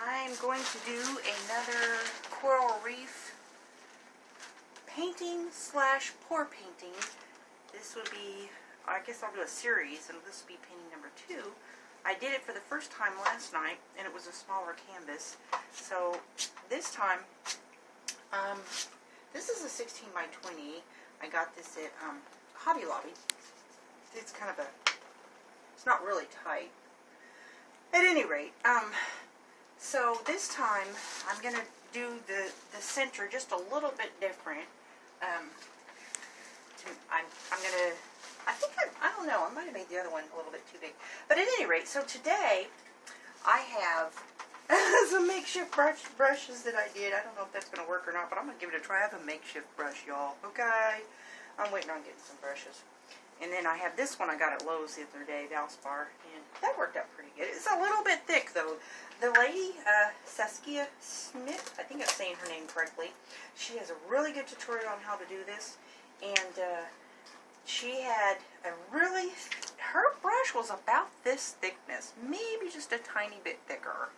I'm going to do another coral reef painting slash pour painting. This would be, I guess I'll do a series, and this will be painting number 2. I did it for the first time last night, and it was a smaller canvas. So this time, this is a 16 by 20. I got this at Hobby Lobby. It's kind of a, it's not really tight. At any rate, so this time I'm going to do the center just a little bit different. I'm going to, I don't know, I might have made the other one a little bit too big. But at any rate, so today I have some makeshift brushes that I did. I don't know if that's going to work or not, but I'm going to give it a try. I have a makeshift brush, y'all. Okay? I'm waiting on getting some brushes. And then I have this one I got at Lowe's the other day, Valspar, and that worked out pretty good. It's a little bit thick, though. The lady, Saskia Smit, I think I'm saying her name correctly, she has a really good tutorial on how to do this, and she had a really, her brush was about this thickness, maybe just a tiny bit thicker,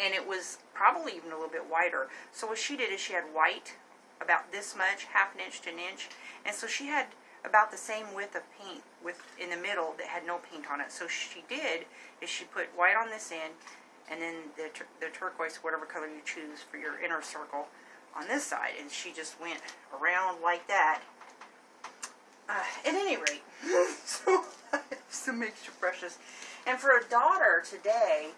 and it was probably even a little bit wider. So what she did is she had white, about this much, half an inch to an inch, and so she had about the same width of paint in the middle that had no paint on it. So she did is she put white on this end, and then the turquoise, whatever color you choose for your inner circle, on this side, and she just went around like that. At any rate, so I have some mixture brushes, and for a daughter today,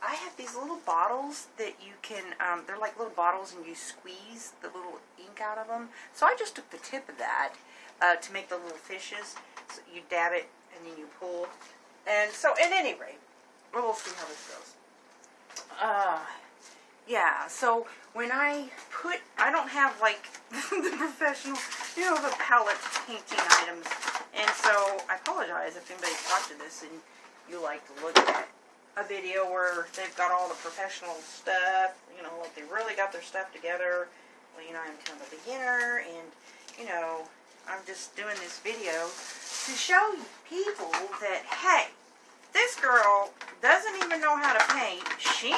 I have these little bottles that you can, they're like little bottles, and you squeeze the little ink out of them. So I just took the tip of that to make the little fishes. So you dab it, and then you pull. And so, at any rate, we'll see how this goes. Yeah, so when I don't have like the professional, you know, the palette painting items. And so I apologize if anybody's watching this and you like to look at a video where they've got all the professional stuff, you know, like they really got their stuff together. Well, you know, I'm kind of a beginner, and, you know, I'm just doing this video to show people that, hey, this girl doesn't even know how to paint. She's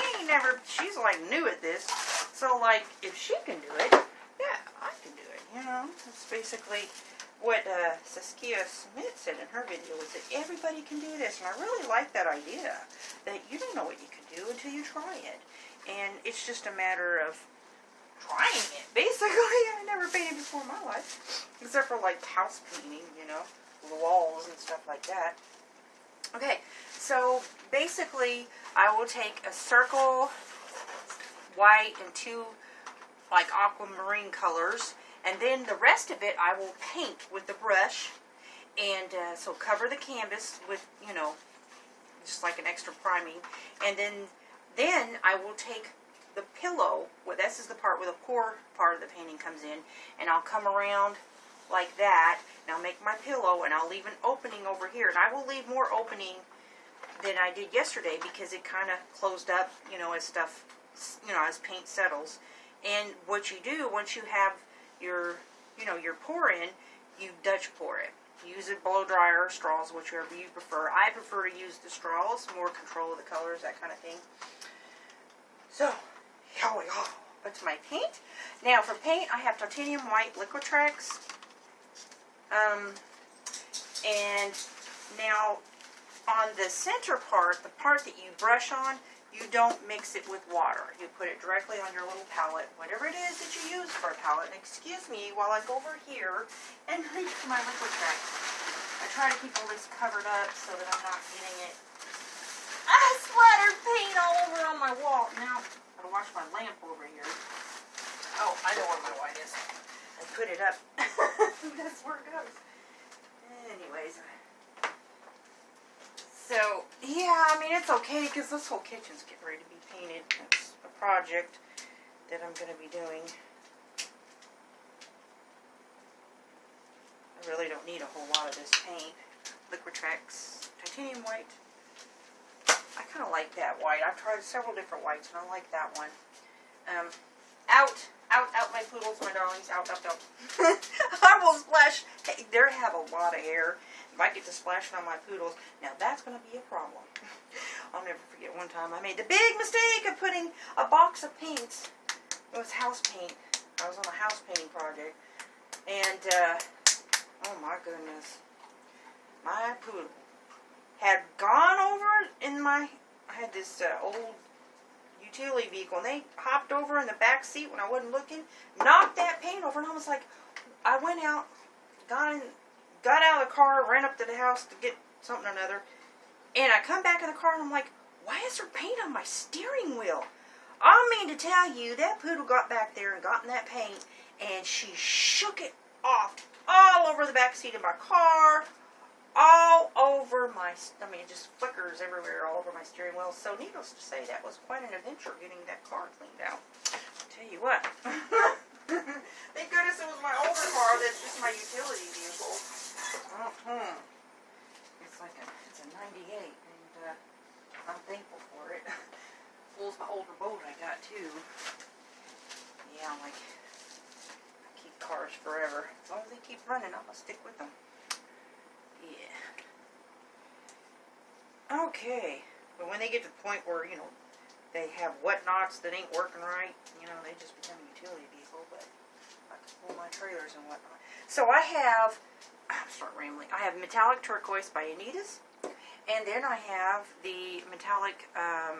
like new at this. So, like, if she can do it, yeah, I can do it, you know. That's basically what Saskia Smit said in her video, was that everybody can do this. And I really like that idea, that you don't know what you can do until you try it. And it's just a matter of trying it. Basically, I never painted before in my life, except for like house painting, you know, the walls and stuff like that. Okay, so basically I will take a circle, white, and 2 like aquamarine colors, and then the rest of it I will paint with the brush, and so cover the canvas with, you know, just like an extra priming, and then I will take the pillow, well, this is the part where the pour part of the painting comes in, and I'll come around like that, and I'll make my pillow, and I'll leave an opening over here, and I will leave more opening than I did yesterday, because it kind of closed up, you know, as stuff, you know, as paint settles. And what you do, once you have your, you know, your pour in, you Dutch pour it. Use a blow dryer or straws, whichever you prefer. I prefer to use the straws, more control of the colors, that kind of thing. So, here we go. That's my paint. Now, for paint, I have titanium white Liquitrex. And now, on the center part, the part that you brush on, you don't mix it with water. You put it directly on your little palette, whatever it is that you use for a palette. And excuse me while I go over here and reach for my Liquitrex. I try to keep all this covered up so that I'm not getting it. I splattered paint all over on my wall. Now, I'm going to wash my lamp over here. Oh, I know where my white is. I put it up. That's where it goes. Anyways. So, yeah, I mean, it's okay, because this whole kitchen's getting ready to be painted. It's a project that I'm going to be doing. I really don't need a whole lot of this paint. Liquitrex, titanium white. I kind of like that white. I've tried several different whites, and I like that one. Out, my poodles, my darlings, out. I will splash. Hey, they have a lot of hair. If I get to splashing on my poodles, now that's going to be a problem. I'll never forget one time I made the big mistake of putting grabbing a box of paints. It was house paint. I was on a house painting project. And, oh my goodness. My poodle had gone over in my, I had this old utility vehicle, and they hopped over in the back seat when I wasn't looking, knocked that paint over, and I was like, I went out, got out of the car, ran up to the house to get something or another, and I come back in the car, and I'm like, why is there paint on my steering wheel? I mean to tell you, that poodle got back there and got in that paint, and she shook it off all over the back seat of my car, all over my, I mean, it just flickers everywhere all over my steering wheel. So needless to say, that was quite an adventure getting that car cleaned out. I'll tell you what. Thank goodness it was my older car that's just my utility vehicle. It's like it's a 98, and I'm thankful for it. Pulls my older boat I got too. Yeah, I'm like, I keep cars forever. As long as they keep running, I'm gonna stick with them. Yeah. Okay. But when they get to the point where, you know, they have whatnots that ain't working right, you know, they just become a utility vehicle, but I can pull my trailers and whatnot. So I have, I'm starting rambling, I have Metallic Turquoise by Anita's, and then I have the Metallic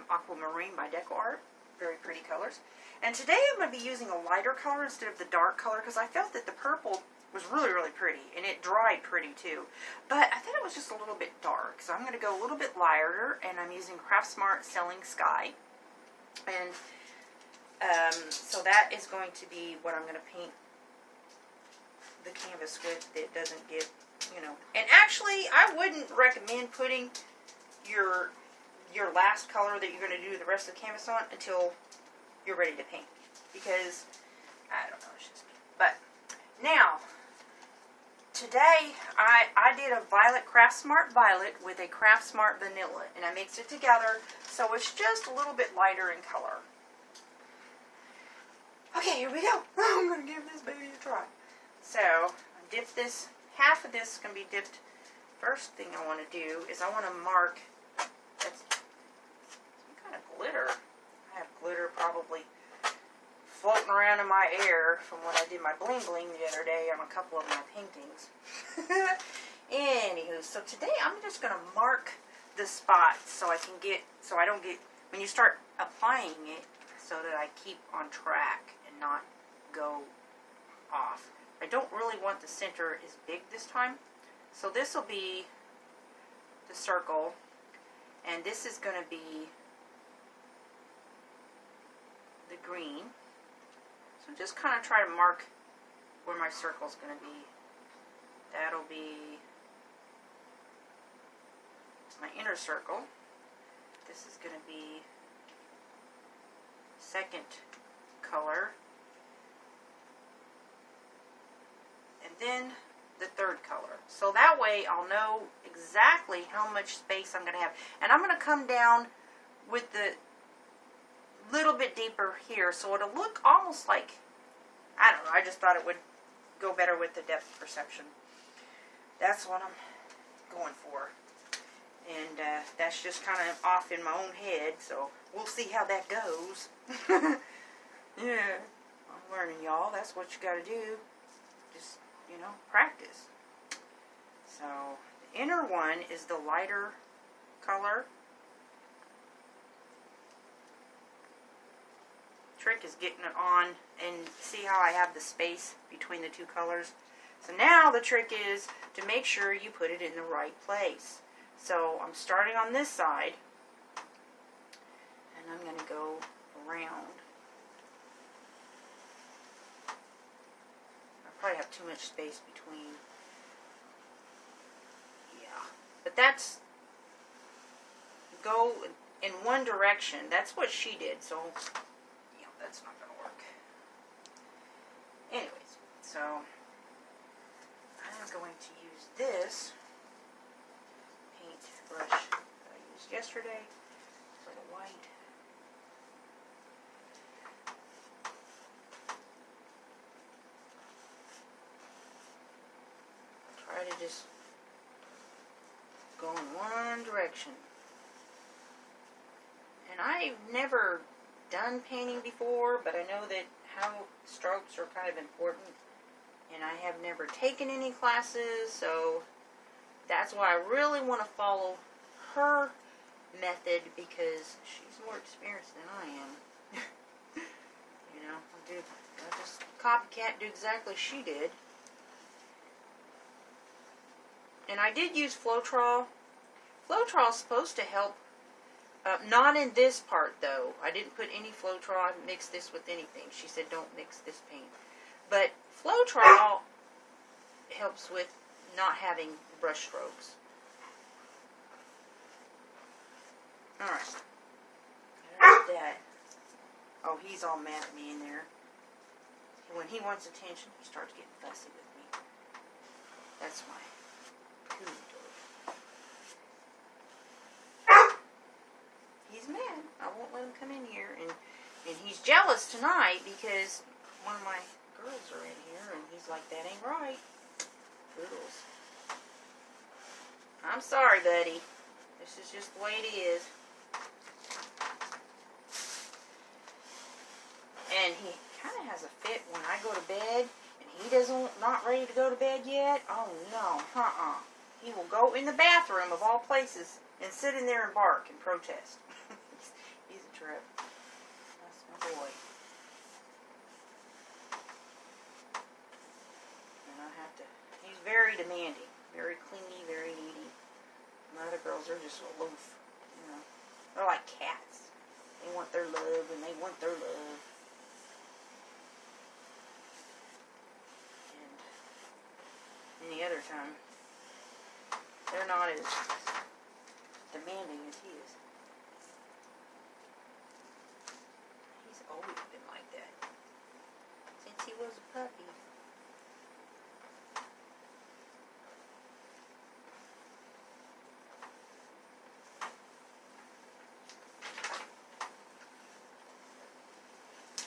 Aquamarine by Deco Art. Very pretty colors. And today I'm going to be using a lighter color instead of the dark color, because I felt that the purple was really, really pretty, and it dried pretty too. But I thought it was just a little bit dark, so I'm going to go a little bit lighter, and I'm using Craft Smart Selling Sky. And so that is going to be what I'm going to paint the canvas with. It doesn't get, you know. And actually, I wouldn't recommend putting your last color that you're going to do the rest of the canvas on until you're ready to paint, because I don't know, it's just me. But now, today I did a Violet Craft Smart Violet with a Craft Smart Vanilla, and I mixed it together so it's just a little bit lighter in color. Okay, here we go. I'm going to give this baby a try. So, I dipped this, half of this is going to be dipped. First thing I want to do is I want to mark, that's some kind of glitter. I have glitter probably floating around in my air from when I did my bling bling the other day on a couple of my paintings. Anywho, so today I'm just going to mark the spots so I can get, so I don't get, when you start applying it, so that I keep on track and not go off. I don't really want the center as big this time. So this will be the circle, and this is going to be the green. So just kind of try to mark where my circle is going to be. That'll be my inner circle. This is going to be second color. And then the third color. So that way I'll know exactly how much space I'm going to have. And I'm going to come down with the little bit deeper here, so it'll look almost like, I don't know, I just thought it would go better with the depth perception. That's what I'm going for. And that's just kind of off in my own head, so we'll see how that goes. Yeah, I'm learning, y'all. That's what you got to do. Just, you know, practice. So, the inner one is the lighter color. Trick is getting it on, and see how I have the space between the two colors. So now the trick is to make sure you put it in the right place. So I'm starting on this side, and I'm going to go around. I probably have too much space between. Yeah, but that's go in one direction. That's what she did. So yeah, that's not going to work. Anyways, so I'm going to use this brush that I used yesterday for the white. Try to just go in one direction. And I've never done painting before, but I know that how strokes are kind of important. And I have never taken any classes, so that's why I really want to follow her method, because she's more experienced than I am. You know, I just copycat, do exactly she did. And I did use Floetrol. Floetrol is supposed to help. Not in this part, though. I didn't put any Floetrol. I didn't mix this with anything. She said don't mix this paint. But Floetrol helps with not having brush strokes. Alright. There's that. Oh, he's all mad at me in there. When he wants attention, he starts getting fussy with me. That's my poodle. He's mad. I won't let him come in here. And he's jealous tonight because one of my girls are in here, and he's like, that ain't right. Poodles. I'm sorry, buddy. This is just the way it is. And he kind of has a fit when I go to bed, and he not ready to go to bed yet. Oh, no. He will go in the bathroom, of all places, and sit in there and bark and protest. He's a trip. That's my boy. And I have to, he's very demanding, very clingy, very needy. My other girls are just aloof, you know. They're like cats. They want their love, and they want their love. And any other time, they're not as demanding as he is. He's always been like that since he was a puppy.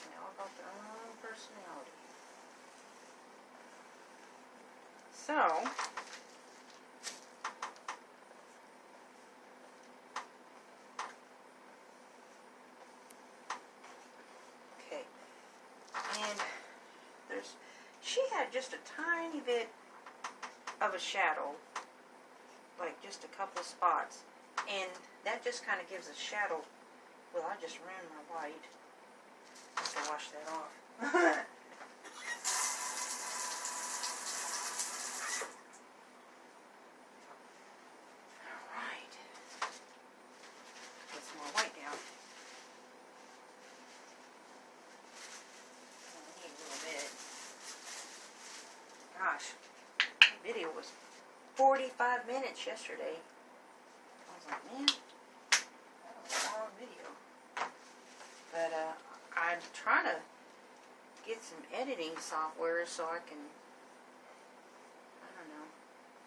They all got their own personality. So, okay, and she had just a tiny bit of a shadow, like just a couple of spots, and that just kind of gives a shadow. Well, I just ran my white. I have to wash that off. Gosh, that video was 45 minutes yesterday. I was like, man, that was a long video. But I'm trying to get some editing software so I can, I don't know,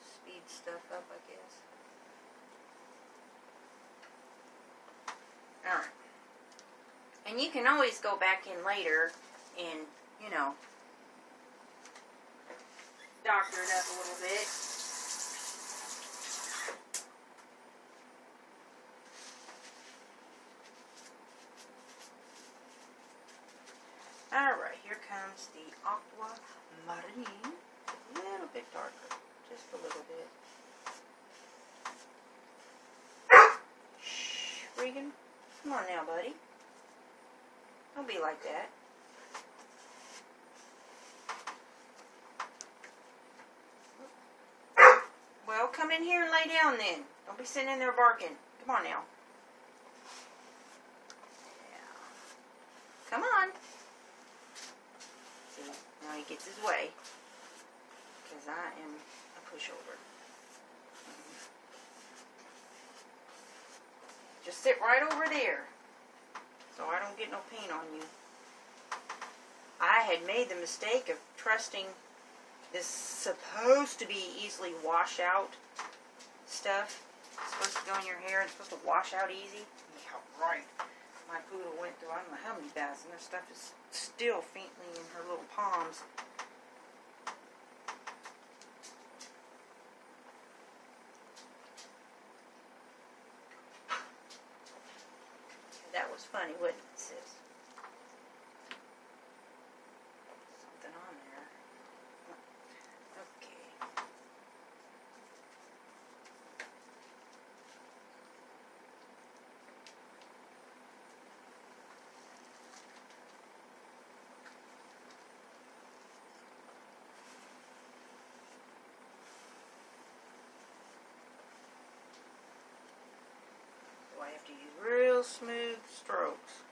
speed stuff up, I guess. Alright. And you can always go back in later and, you know, doctor it up a little bit. Alright, here comes the Aqua Marine. A little bit darker. Just a little bit. Shh, Regan. Come on now, buddy. Don't be like that. Well, come in here and lay down then. Don't be sitting in there barking. Come on now. Yeah. Come on. See, now he gets his way. Because I am a pushover. Just sit right over there. So I don't get no paint on you. I had made the mistake of trusting this supposed to be easily wash out stuff. It's supposed to go in your hair and it's supposed to wash out easy. Yeah, right. My poodle went through I don't know how many baths and this stuff is still faintly in her little palms. That was funny, wasn't it, sis? these real smooth strokes.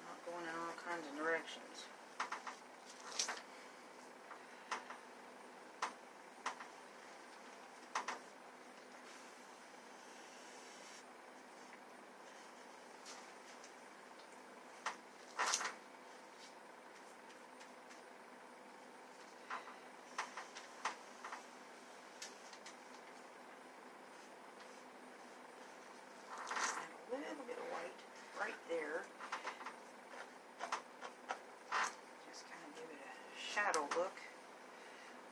Not going in all kinds of directions. A little bit of white right there. Just kind of give it a shadow look.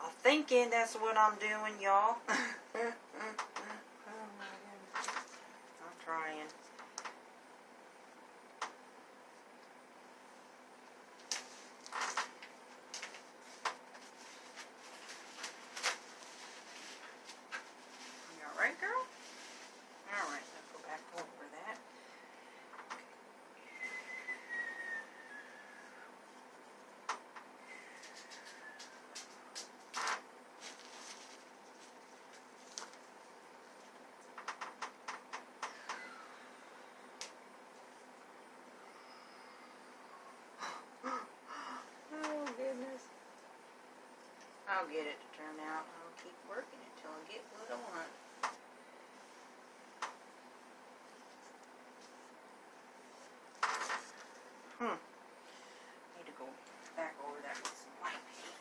I'm thinking that's what I'm doing, y'all. Oh my goodness. I'm trying. You alright, girl? Alright, let's go back over that. Oh goodness. I'll get it to turn out. I'll keep working it till I get what I want. Need to go back over that with some white paint.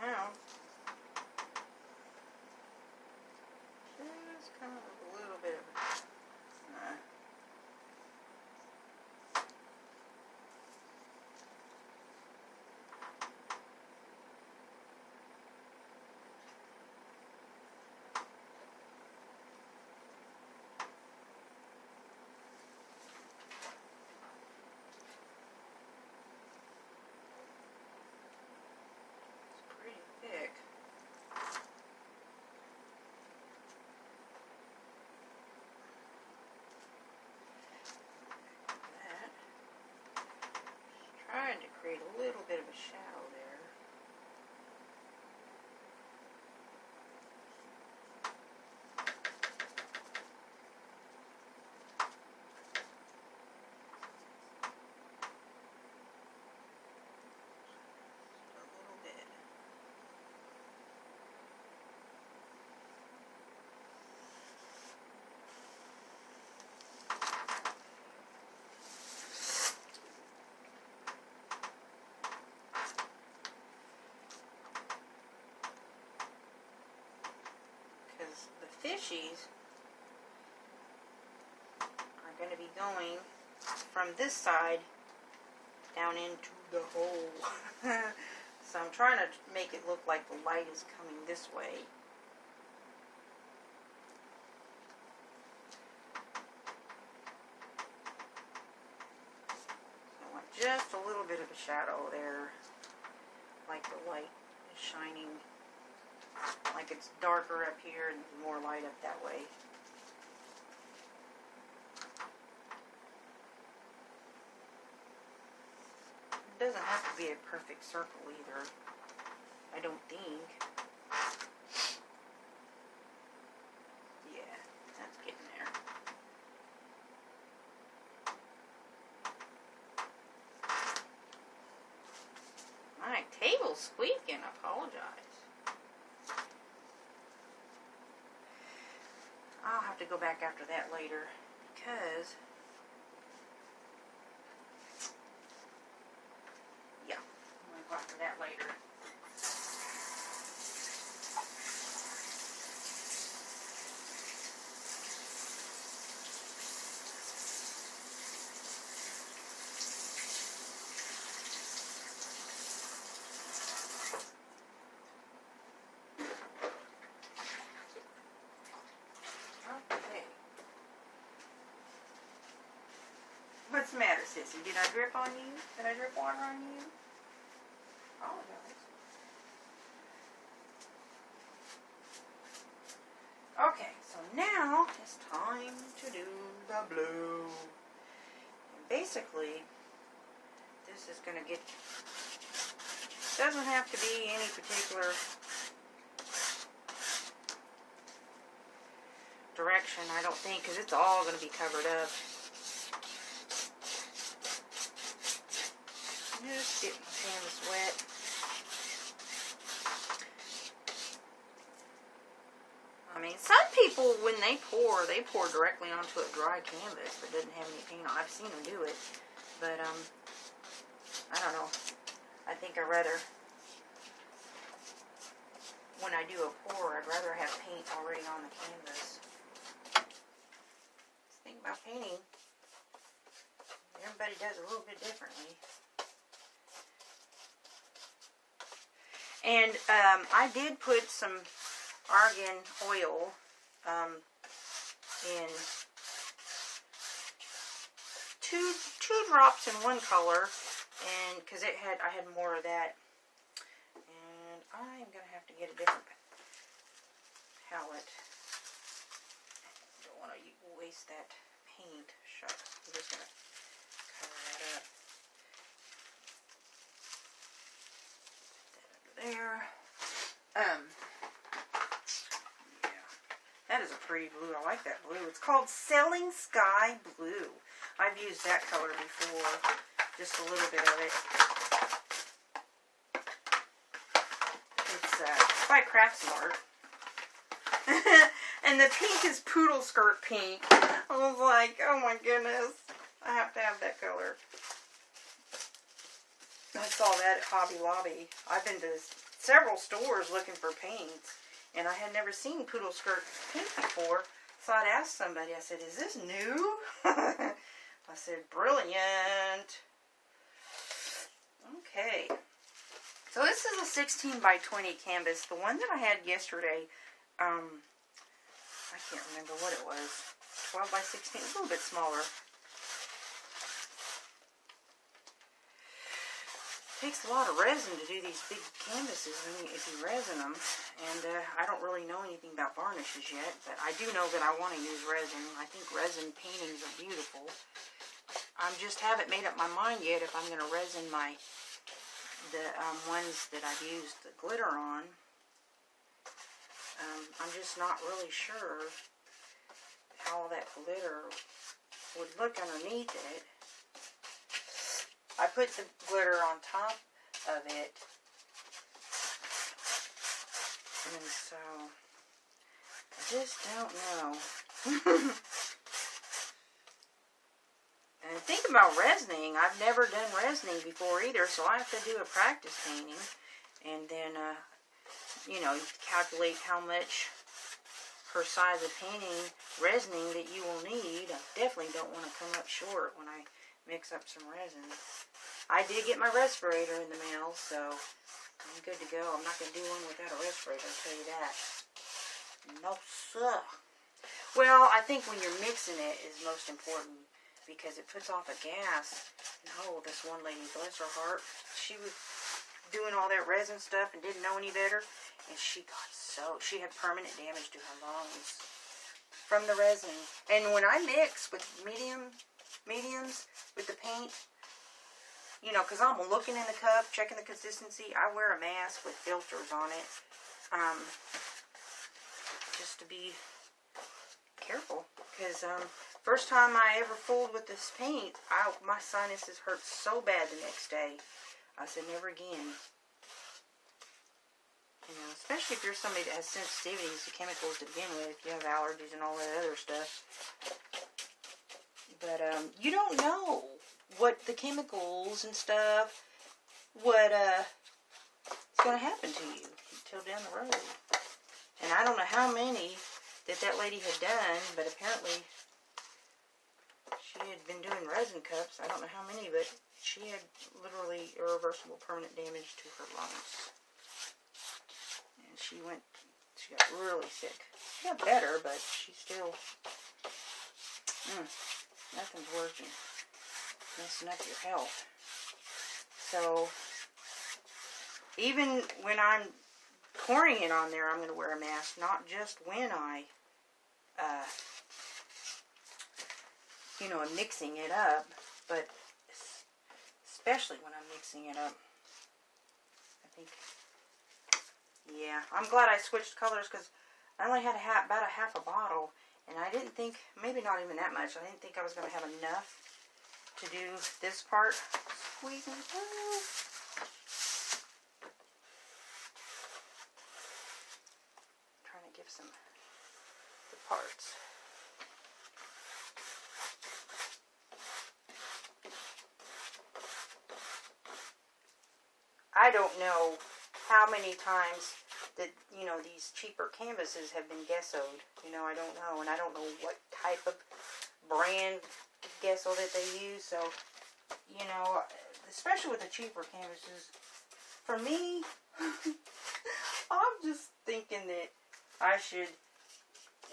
Now, just kind of a little bit of it's pretty thick. Trying to create a little bit of a shadow there. Just a little bit. Because the fishies are going to be going from this side down into the hole. So I'm trying to make it look like the light is coming this way. I want just a little bit of a shadow there, like the light is shining. Like it's darker up here and more light up that way. It doesn't have to be a perfect circle either, I don't think. Yeah, that's getting there. My table's squeaking, I apologize. I'll have to go back after that later, because, yeah, I'm going to go after that later. What's the matter, sissy? Did I drip on you? Did I drip water on you? Apologize. Okay, so now it's time to do the blue. And basically, this is going to get, doesn't have to be any particular direction, I don't think, because it's all going to be covered up. Just get my canvas wet. I mean, some people, when they pour directly onto a dry canvas that doesn't have any paint on. I've seen them do it, but I don't know. I think I'd rather, when I do a pour, I'd rather have paint already on the canvas. Think about painting. Everybody does a little bit differently. And I did put some argan oil in two drops in one color, and because I had more of that, and I'm gonna have to get a different palette. Don't want to waste that paint. Shucks. I'm just gonna cover that up. There. Yeah. That is a pretty blue. I like that blue. It's called Selling Sky Blue. I've used that color before. Just a little bit of it. It's by Craftsmart. And the pink is Poodle Skirt pink. I was like, oh my goodness. I have to have that color. I saw that at Hobby Lobby. I've been to several stores looking for paints, and I had never seen Poodle Skirt paint before. So I'd asked somebody, I said, is this new? I said, brilliant. Okay. So this is a 16 by 20 canvas. The one that I had yesterday, I can't remember what it was. 12 by 16, a little bit smaller. It takes a lot of resin to do these big canvases if you resin them, and I don't really know anything about varnishes yet, but I do know that I want to use resin. I think resin paintings are beautiful. I just haven't made up my mind yet if I'm going to resin the ones that I've used the glitter on. I'm just not really sure how that glitter would look underneath it. I put the glitter on top of it, and so I just don't know. And think about resining. I've never done resining before either, so I have to do a practice painting, and then you know, calculate how much per size of painting resining that you will need. I definitely don't want to come up short when I mix up some resin. I did get my respirator in the mail, so I'm good to go. I'm not going to do one without a respirator, I'll tell you that. No, sir. Well, I think when you're mixing it is most important, because it puts off a gas. And oh, this one lady, bless her heart, she was doing all that resin stuff and didn't know any better, and she had permanent damage to her lungs from the resin. And when I mix with mediums with the paint, you know, because I'm looking in the cup, checking the consistency, I wear a mask with filters on it, just to be careful, because first time I ever fooled with this paint, my sinuses hurt so bad the next day. I said, never again. You know, especially if you're somebody that has sensitivities to chemicals to begin with, if you have allergies and all that other stuff. But you don't know what the chemicals and stuff, what is going to happen to you until down the road. And I don't know how many that lady had done, but apparently she had been doing resin cups. I don't know how many, but she had literally irreversible permanent damage to her lungs. And she got really sick. She got better, but she still, nothing's working. Messing up your health. So, even when I'm pouring it on there, I'm going to wear a mask, not just when I, I'm mixing it up, but especially when I'm mixing it up. I think, yeah, I'm glad I switched colors because I only had about a half a bottle, and I didn't think, maybe not even that much, I didn't think I was going to have enough to do this part. Squeezing through. Trying to give some the parts. I don't know how many times that, these cheaper canvases have been gessoed. I don't know. And I don't know what type of brand gesso that they use. So, especially with the cheaper canvases, for me, I'm just thinking that I should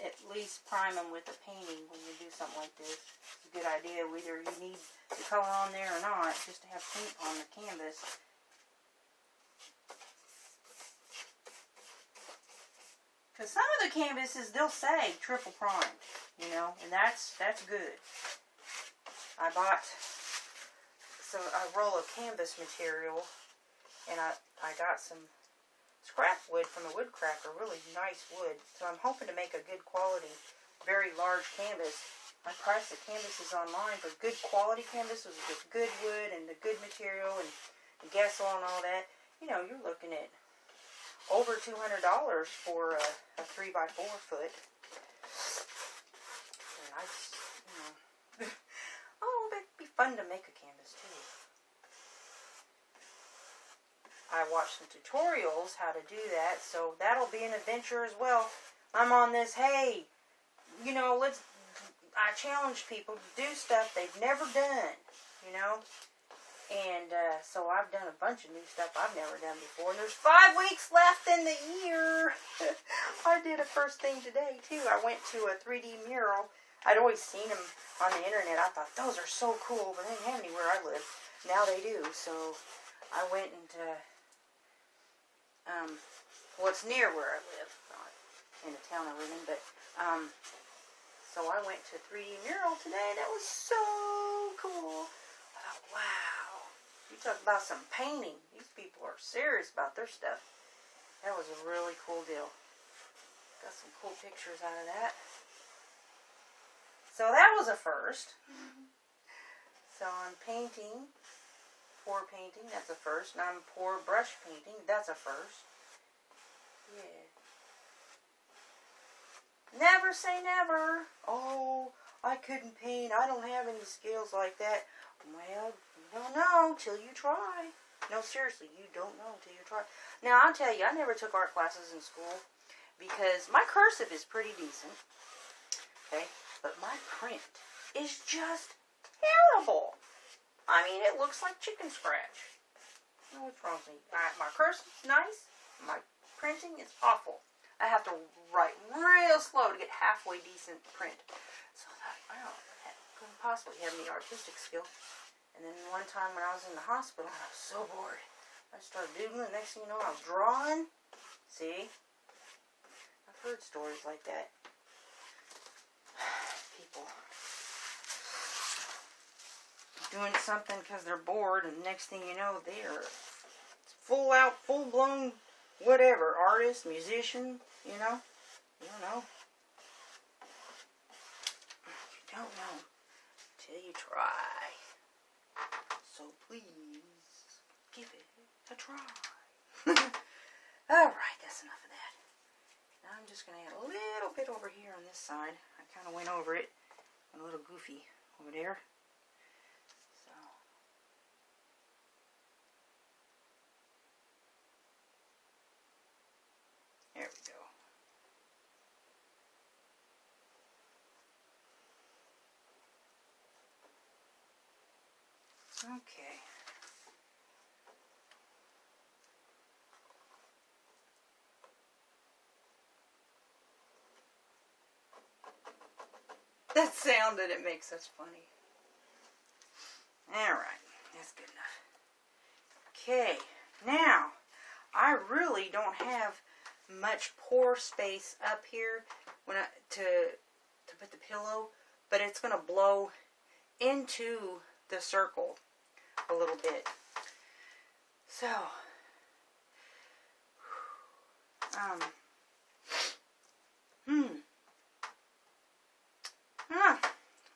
at least prime them with a painting when you do something like this. It's a good idea, whether you need the color on there or not, just to have paint on the canvas. Because some of the canvases, they'll say triple prime, and that's good. I bought a roll of canvas material, and I got some scrap wood from a wood cracker, really nice wood. So I'm hoping to make a good quality, very large canvas. I priced the canvases online for good quality canvases with good wood and the good material and gesso and all that. You're looking at over $200 for a 3x4 foot. And I just, oh, it'd be fun to make a canvas too. I watched some tutorials how to do that, so that'll be an adventure as well. I'm on this, hey, I challenge people to do stuff they've never done, And so I've done a bunch of new stuff I've never done before. And there's 5 weeks left in the year. I did a first thing today, too. I went to a 3D mural. I'd always seen them on the internet. I thought, those are so cool, but they didn't have any where I live. Now they do. So I went and, it's near where I live. Not in the town I live in, but, so I went to 3D mural today, and that was so cool. I thought, wow. You talk about some painting. These people are serious about their stuff. That was a really cool deal. Got some cool pictures out of that. So that was a first. So I'm painting, pour painting, that's a first. And I'm pour brush painting, that's a first. Yeah. Never say never. Oh, I couldn't paint. I don't have any skills like that. Well, you don't know till you try. No, seriously, you don't know till you try. Now, I'll tell you, I never took art classes in school because my cursive is pretty decent, okay? But my print is just terrible. I mean, it looks like chicken scratch. I don't know what's wrong with me. My cursive's nice. My printing is awful. I have to write real slow to get halfway decent print. So I thought, wow, I couldn't possibly have any artistic skill. And then one time when I was in the hospital, I was so bored. I started doodling. The next thing you know, I was drawing. See? I've heard stories like that. People doing something because they're bored, and the next thing you know, they're full-blown, whatever, artist, musician, You don't know. You don't know till you try. So please, give it a try. Alright, just going to add a little bit over here on this side. I kind of went over it. A little goofy over there. So. There we go. Okay. That sound that it makes, that's funny. Alright, that's good enough. Okay, now, I really don't have much pore space up here when to put the pillow, but it's going to blow into the circle a little bit. So,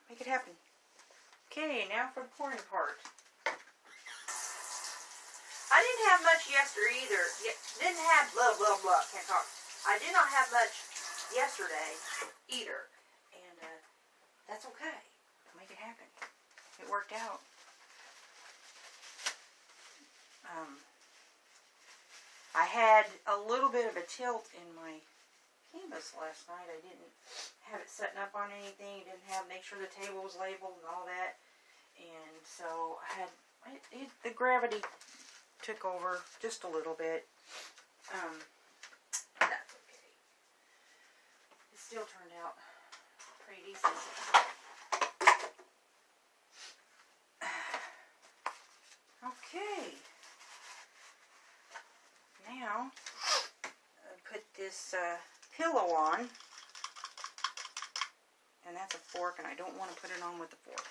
make it happen. Okay, now for the pouring part. I didn't have much yesterday either. Didn't have blah blah blah. Can't talk. I did not have much yesterday either, and that's okay. Make it happen. It worked out. I had a little bit of a tilt in my canvas last night. I didn't have it setting up on anything. Didn't make sure the table was labeled and all that. And so I had the gravity took over just a little bit. That's okay. It still turned out pretty decent. Okay. Now put this pillow on, and that's a fork, and I don't want to put it on with the fork.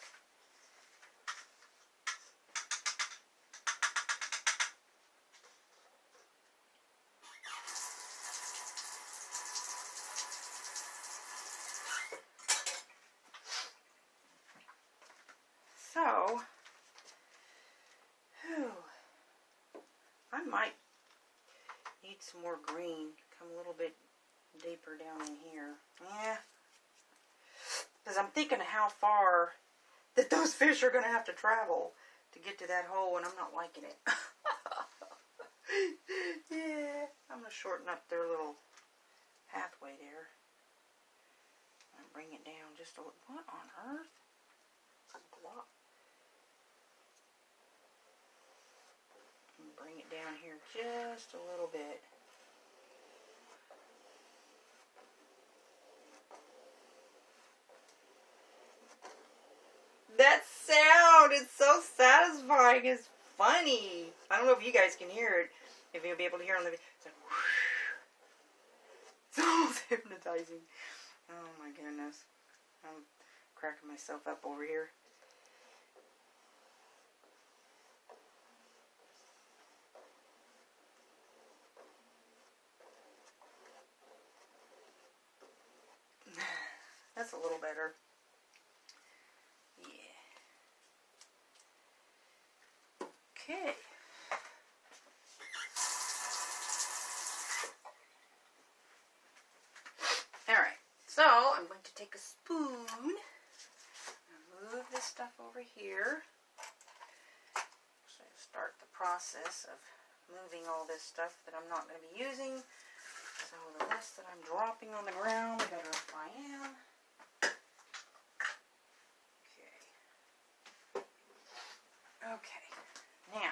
So, I might need some more green. Come a little bit deeper down in here. Yeah. Because I'm thinking of how far that those fish are going to have to travel to get to that hole, and I'm not liking it. Yeah. I'm going to shorten up their little pathway there. And bring it down just a little. What on earth? Block. Bring it down here just a little bit. That sound is so satisfying. It's funny. I don't know if you guys can hear it. If you'll be able to hear it on the video. It's like whoosh. It's almost hypnotizing. Oh my goodness. I'm cracking myself up over here. That's a little better. Yeah. Okay. Alright, so I'm going to take a spoon and move this stuff over here. So start the process of moving all this stuff that I'm not going to be using. So the less that I'm dropping on the ground, the better off I am. Okay, now,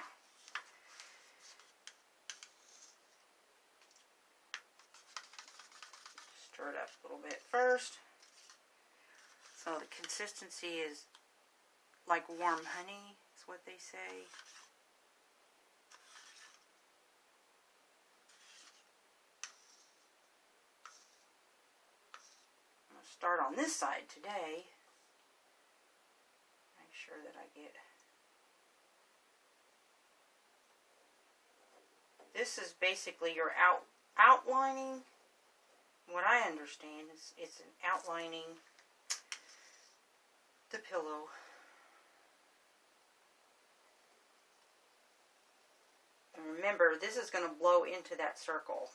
stir it up a little bit first. So the consistency is like warm honey, is what they say. I'm going to start on this side today. Make sure that I get... This is basically your outlining. What I understand is it's an outlining the pillow. And remember, this is going to blow into that circle.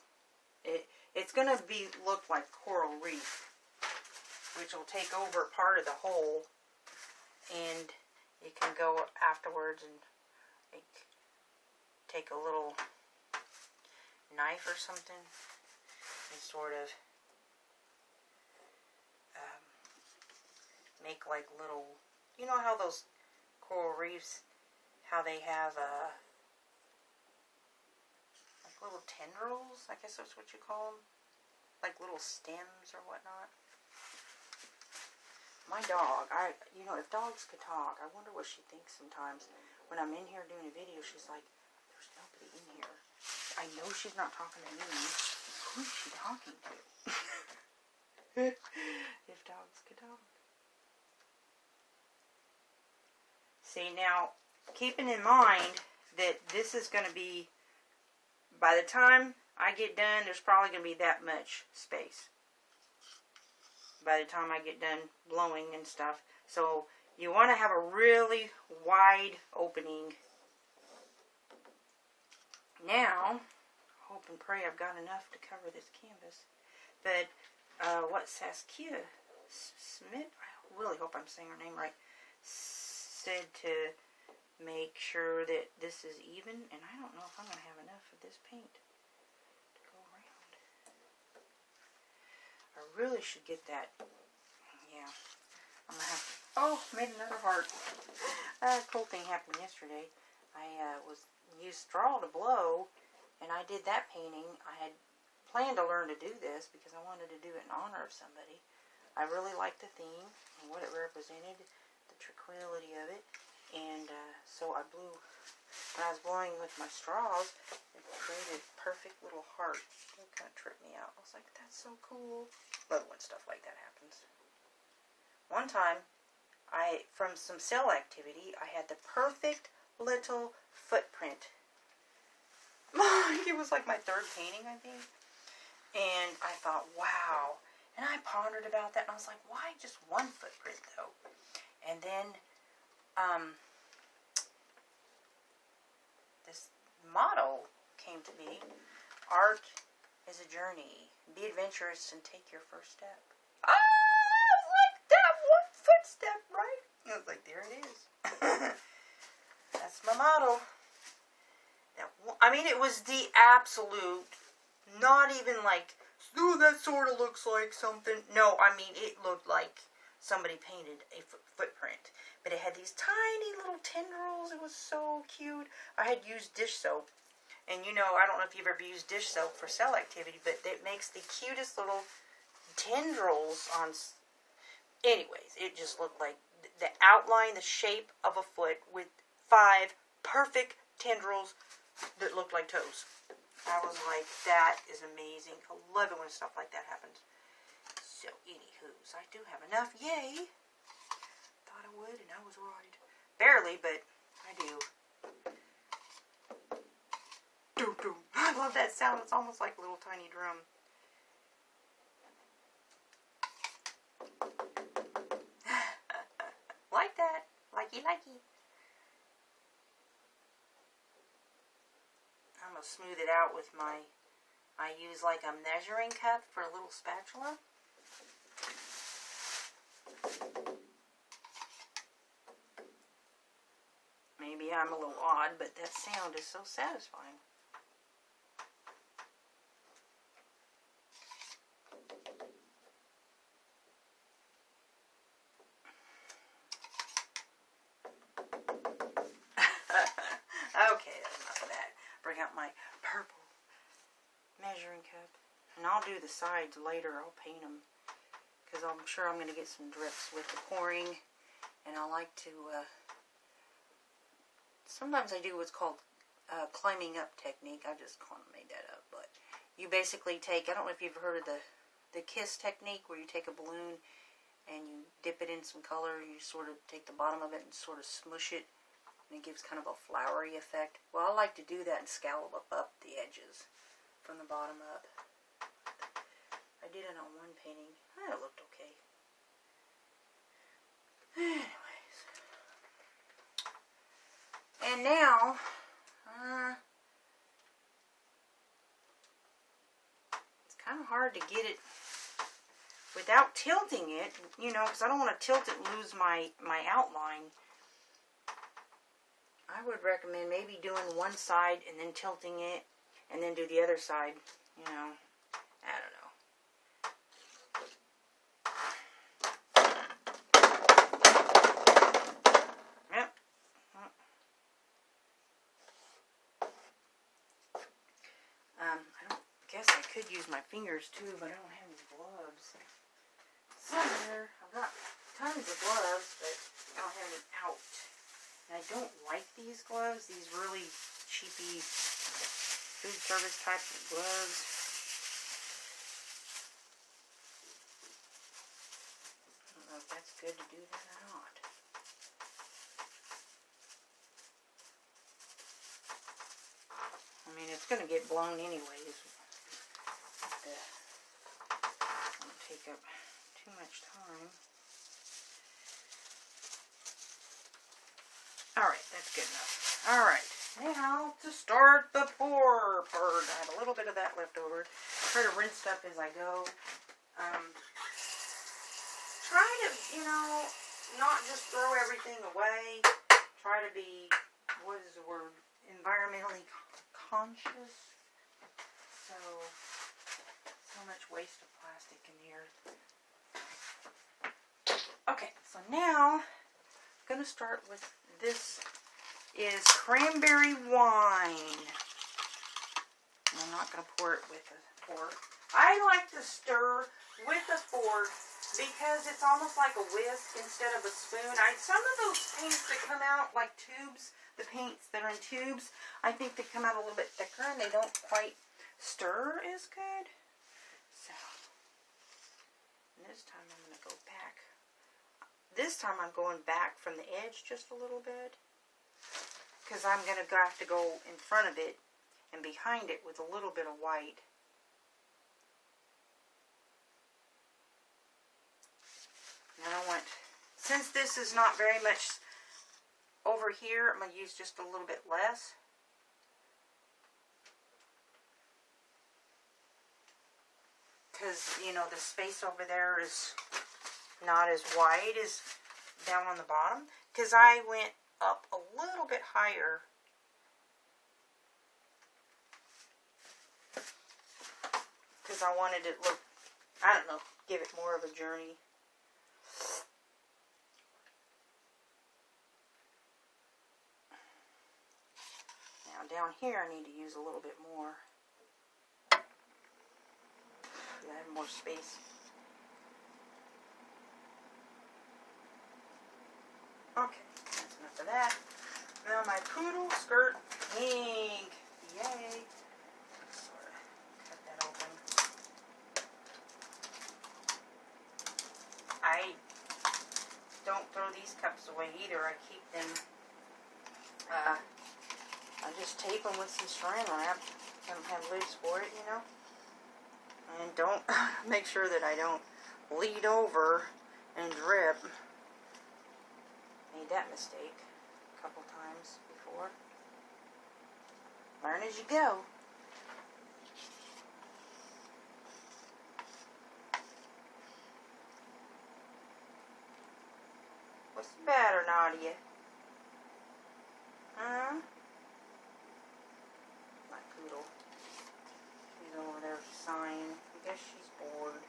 It's going to look like coral reef, which will take over part of the hole, and you can go afterwards and like, take a little knife or something and sort of make like little, you know how those coral reefs, how they have like little tendrils, I guess that's what you call them, like little stems or whatnot. My dog, you know, if dogs could talk, I wonder what she thinks sometimes. When I'm in here doing a video, she's like, there's nobody in here. I know she's not talking to me. Who is she talking to? If dogs could talk. See, now, keeping in mind that this is going to be, by the time I get done, there's probably going to be that much space. By the time I get done blowing and stuff. So, you want to have a really wide opening. Now, hope and pray I've got enough to cover this canvas. But, what Saskia Smit, I really hope I'm saying her name right, said to make sure that this is even, and I don't know if I'm going to have enough of this paint to go around. I really should get that. Yeah, I'm going to have to, oh, made another heart. A cool thing happened yesterday. I used straw to blow, and I did that painting. I had planned to learn to do this because I wanted to do it in honor of somebody. I really liked the theme and what it represented, the tranquility of it, and so I blew, when I was blowing with my straws, it created perfect little hearts. It kind of tripped me out. I was like, that's so cool. Love when stuff like that happens. One time, from some cell activity, I had the perfect little footprint. It was like my third painting, I think. And I thought, wow. And I pondered about that, and I was like, why just one footprint, though? And then, this motto came to me. Art is a journey. Be adventurous and take your first step. Ah! I was like, that one footstep, right? I was like, there it is. That's my motto. I mean, it was the absolute, not even like, ooh, that sort of looks like something. No, I mean, it looked like somebody painted a footprint. But it had these tiny little tendrils. It was so cute. I had used dish soap. And you know, I don't know if you've ever used dish soap for cell activity, but it makes the cutest little tendrils on. Anyways, it just looked like the outline, the shape of a foot with 5 perfect tendrils that looked like toes. I was like, that is amazing. I love it when stuff like that happens. So, anywho's, I do have enough. Yay! Thought I would, and I was right. Barely, but I do. Doo doo. I love that sound. It's almost like a little tiny drum. Like that. Likey, likey. I'm going to smooth it out with I use like a measuring cup for a little spatula. Maybe I'm a little odd, but that sound is so satisfying. Okay, that's enough of that. Bring out my purple measuring cup. And I'll do the sides later. I'll paint them. Because I'm sure I'm going to get some drips with the pouring. And I like to... sometimes I do what's called climbing up technique. I just kind of made that up. But you basically take... I don't know if you've heard of the kiss technique, where you take a balloon and you dip it in some color. You sort of take the bottom of it and sort of smush it. And it gives kind of a flowery effect. Well, I like to do that and scallop up the edges from the bottom up. I did it on one painting. It looked okay. Anyways. And now, it's kind of hard to get it without tilting it, you know, because I don't want to tilt it and lose my outline. I would recommend maybe doing one side and then tilting it and then do the other side, you know. I don't know. Yep. I guess I could use my fingers too, but I don't have any gloves. Somewhere, I've got tons of gloves, but I don't have any out. And I don't like these gloves, these really cheapy food service type of gloves. I don't know if that's good to do that or not. I mean, it's going to get blown anyways. Won't take up too much time. Alright, that's good enough. Alright, now to start the pour part. I have a little bit of that left over. Try to rinse stuff as I go. Try to, you know, not just throw everything away. Try to be, what is the word, environmentally conscious. So much waste of plastic in here. Okay, so now I'm going to start with this is cranberry wine. I'm not going to pour it with a fork. I like to stir with a fork because it's almost like a whisk instead of a spoon. Some of those paints that come out like tubes, the paints that are in tubes, I think they come out a little bit thicker and they don't quite stir as good. So, this time I'm going to go back. This time I'm going back from the edge just a little bit, because I'm going to have to go in front of it and behind it with a little bit of white. And I want, since this is not very much over here, I'm going to use just a little bit less. Because, you know, the space over there is not as wide as down on the bottom. Because I went up a little bit higher. Because I wanted it to look, I don't know, give it more of a journey. Now down here I need to use a little bit more. I have more space. Okay, that's enough of that. Now my poodle skirt pink. Yay. Sort of cut that open. I don't throw these cups away either. I keep them, I just tape them with some saran wrap. I don't have lids for it, you know. And don't make sure that I don't bleed over and drip. Made that mistake a couple times before. Learn as you go. What's the matter, Nadia? Huh? My poodle. She's over there sighing. I guess she's bored.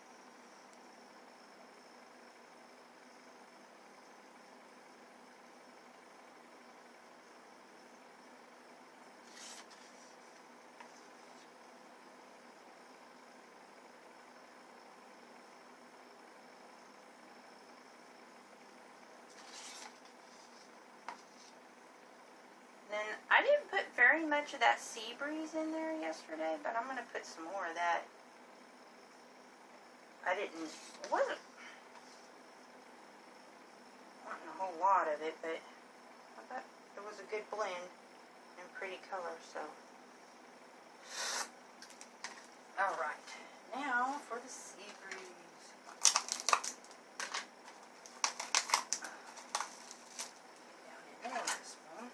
Then I didn't put very much of that sea breeze in there yesterday, but I'm going to put some more of that. It wasn't a whole lot of it, but I thought it was a good blend and pretty color, so. Alright, now for the sea breeze. Down in there with a spoon.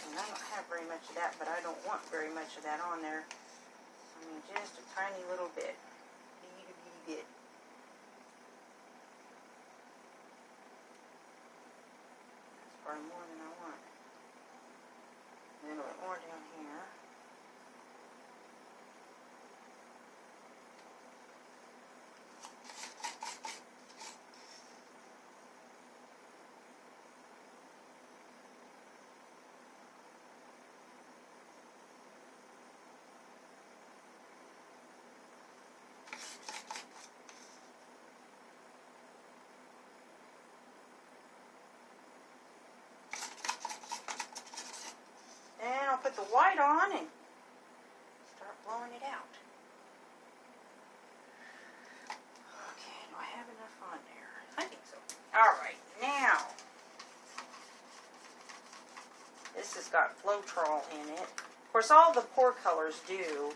And I don't have very much of that, but I don't want very much of that on there. I'm just a tiny little bit. Bitty bit. That's probably more than I want. A little bit more down here. And I'll put the white on and start blowing it out. Okay, do I have enough on there? I think so. Alright, now, this has got Floetrol in it. Of course, all the pour colors do,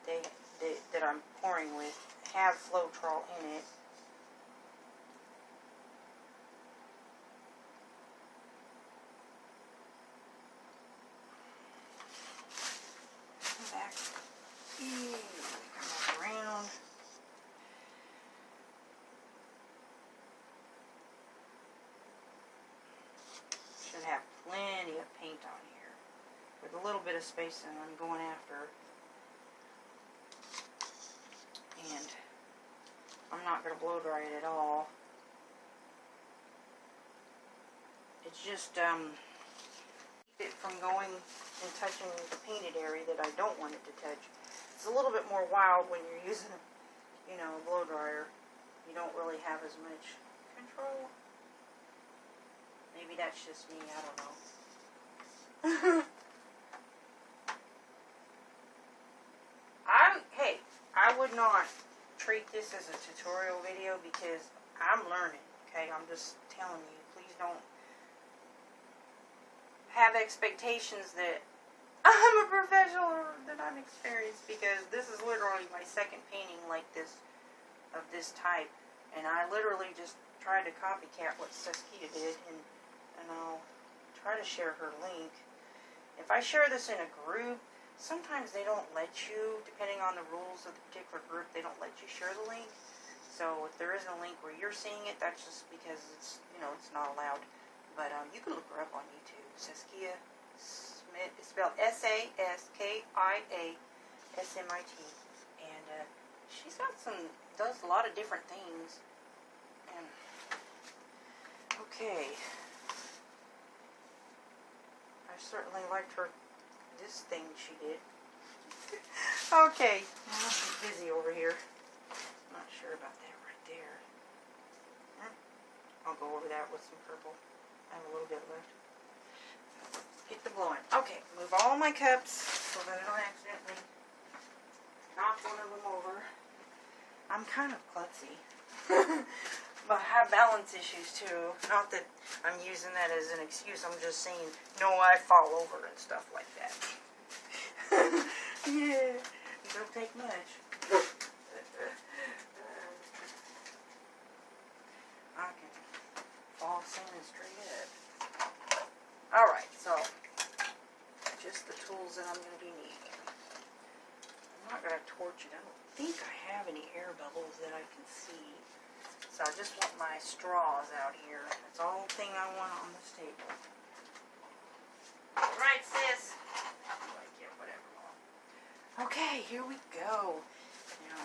that I'm pouring with, have Floetrol in it. Back. Come around. Should have plenty of paint on here with a little bit of space that I'm going after. And I'm not going to blow dry it at all. It's just keep it from going and touching the painted area that I don't want it to touch. It's a little bit more wild when you're using, you know, a blow dryer. You don't really have as much control. Maybe that's just me, I don't know. Hey, I would not treat this as a tutorial video because I'm learning, okay? I'm just telling you, please don't have expectations that I'm a professional or that I'm experienced, because this is literally my second painting like this, of this type, and I literally just tried to copycat what Saskia did, and I'll try to share her link. If I share this in a group, sometimes they don't let you, depending on the rules of the particular group, they don't let you share the link. So if there isn't a link where you're seeing it, that's just because it's, you know, it's not allowed. But you can look her up on YouTube. Saskia Smit. It's spelled Saskia Smit. And she's got does a lot of different things. And okay. I certainly liked this thing she did. Okay. She's busy over here. Not sure about that right there. I'll go over that with some purple. I have a little bit left. Get the blowing. Okay, move all my cups so that I don't accidentally knock one of them over. I'm kind of klutzy. But I have balance issues too. Not that I'm using that as an excuse. I'm just saying, no, I fall over and stuff like that. Yeah, it don't take much. I can fall standing straight up. Alright, so just the tools that I'm going to be needing. I'm not going to torch it. I don't think I have any air bubbles that I can see. So I just want my straws out here. That's the whole thing I want on this table. Right, sis? Yeah, whatever. Okay, here we go. Now,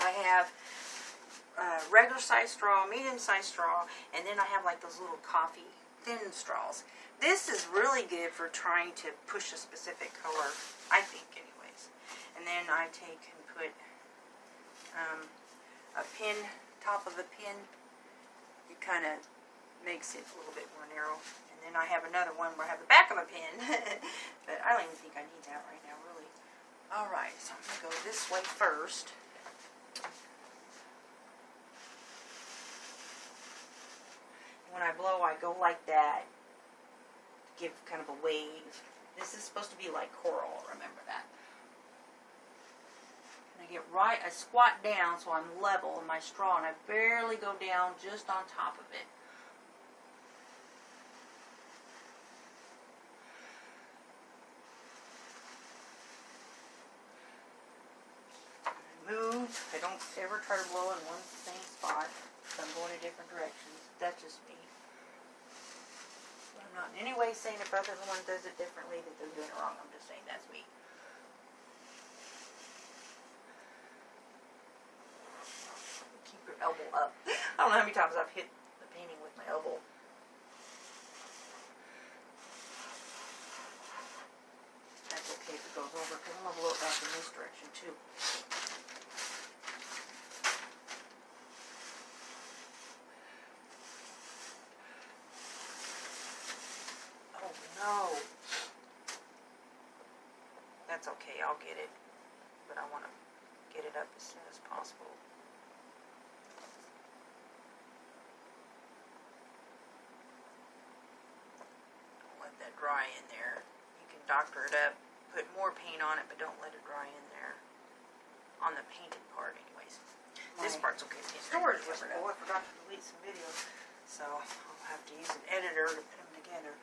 I have regular size straw, medium size straw, and then I have like those little coffee thin straws. This is really good for trying to push a specific color, I think anyways. And then I take and put a pin, top of a pin. It kind of makes it a little bit more narrow. And then I have another one where I have the back of a pin. But I don't even think I need that right now, really. Alright, so I'm going to go this way first. When I blow, I go like that. Give kind of a wave. This is supposed to be like coral, remember that. And I squat down so I'm level in my straw, and I barely go down just on top of it. I don't ever try to blow in one same spot. I'm going in different directions. That's just me. I'm not in any way saying if other one does it differently that they're doing it wrong. I'm just saying that's me. Keep your elbow up. I don't know how many times I've hit the painting with my elbow. That's okay if it goes over because I'm going to blow it back in this direction too. No. That's okay, I'll get it. But I want to get it up as soon as possible. Don't let that dry in there. You can doctor it up, put more paint on it, but don't let it dry in there. On the painted part anyways. This part's okay. Storage was full. I forgot to delete some videos. So I'll have to use an editor to put them together.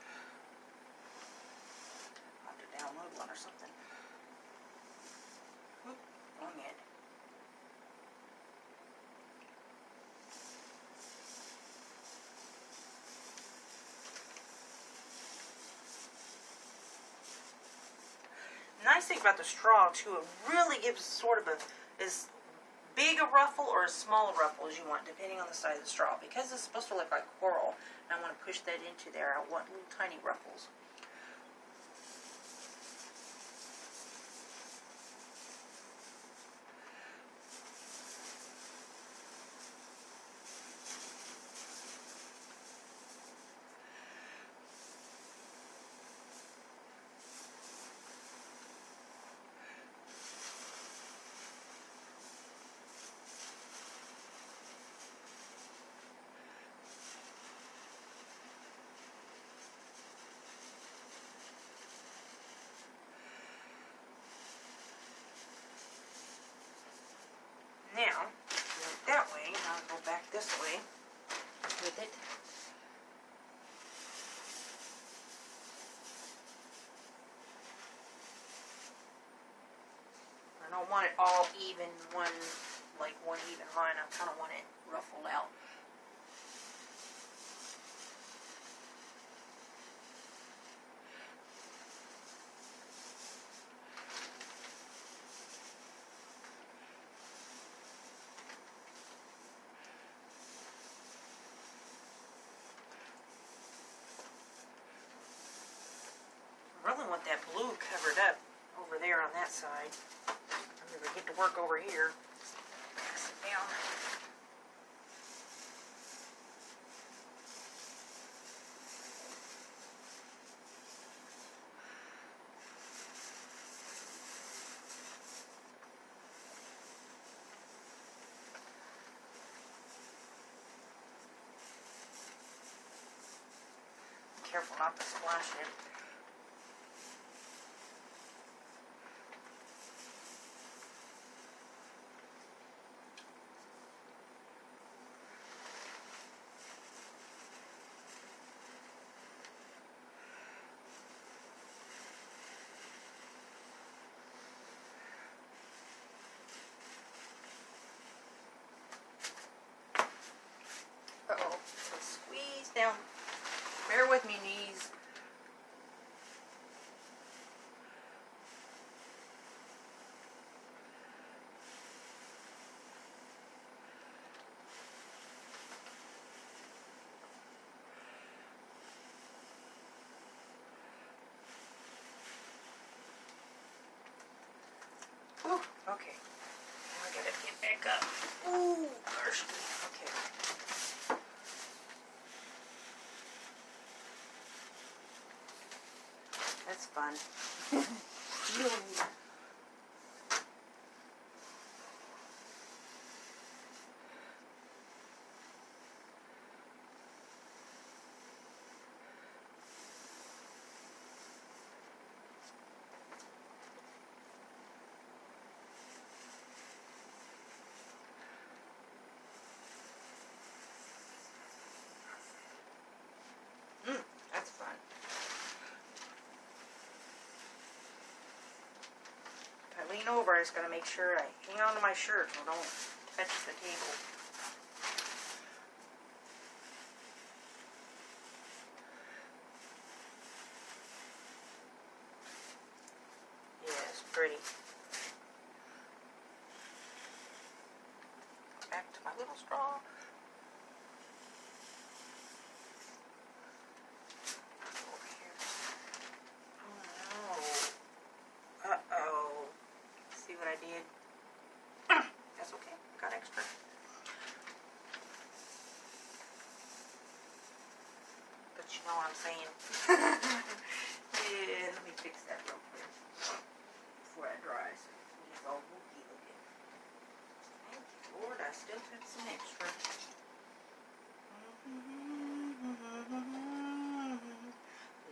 Download one or something. Whoop, wrong end. Nice thing about the straw too, it really gives sort of as big a ruffle or as small a ruffle as you want, depending on the size of the straw. Because it's supposed to look like coral, and I want to push that into there, I want little tiny ruffles. Now, that way, now I'll go back this way with it. I don't want it all even, one even line. I kind of want it ruffled out. I really want that blue covered up over there on that side. I'm going to get to work over here. Sit down. Careful not to splash it. Uh-oh. Squeeze down. Bear with me, knees. Ooh, okay. Now I gotta get back up. Ooh, gosh. Okay. That's fun. That's fun. lean over, I just gotta make sure I hang on to my shirt and don't touch the table. Yeah, it's pretty. Back to my little straw. Over here. Oh no. Uh-oh. See what I did? That's okay. Got extra. But you know what I'm saying. Yeah, let me fix that real quick before it dries. It's all wookie looking. Thank you, Lord. I still have some extra.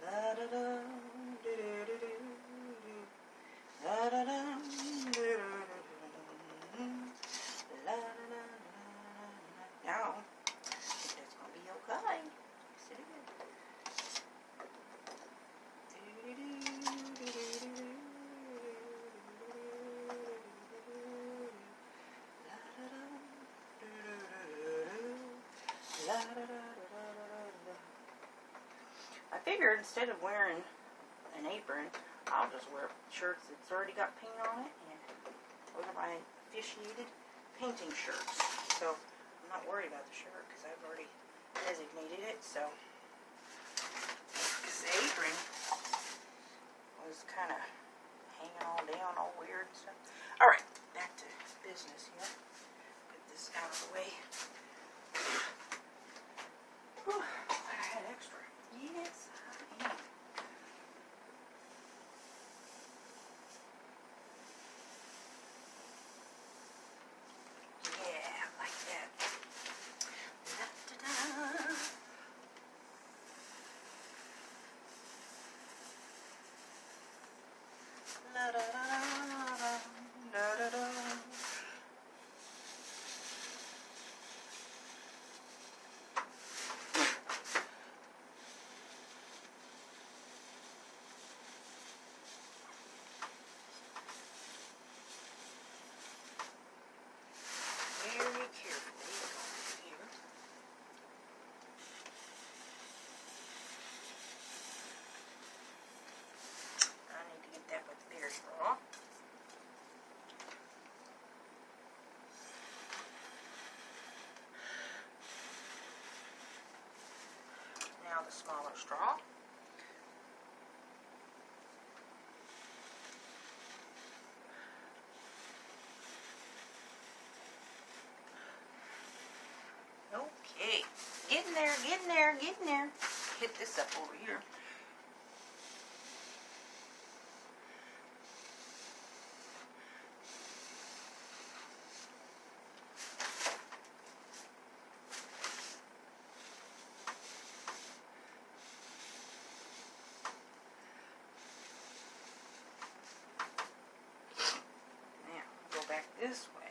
La da da, do do do do do. La da da, do do do do. La da da. Now, I think that's gonna be okay. Yes, it is. I figured instead of wearing an apron, I'll just wear shirts that's already got paint on it, and those are my officiated painting shirts. So I'm not worried about the shirt because I've already designated it. So because the apron was kind of hanging all down, all weird and stuff. All right, back to business here. Put this out of the way. Whew, I had extra. Yes, I am. Yeah, like that. Da-da-da. La-da-da-da-da. Da-da-da. Very carefully over here. I need to get that with the beer straw. Now the smaller straw. Okay, getting there, getting there, getting there. Hit this up over here. Now, go back this way.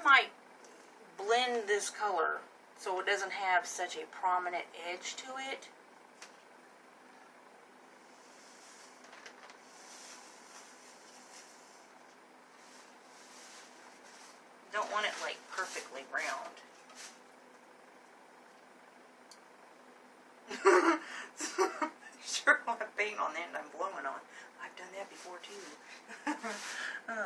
might blend this color so it doesn't have such a prominent edge to it. Don't want it like perfectly round. Sure, I'll have paint on the end I'm blowing on. I've done that before too. There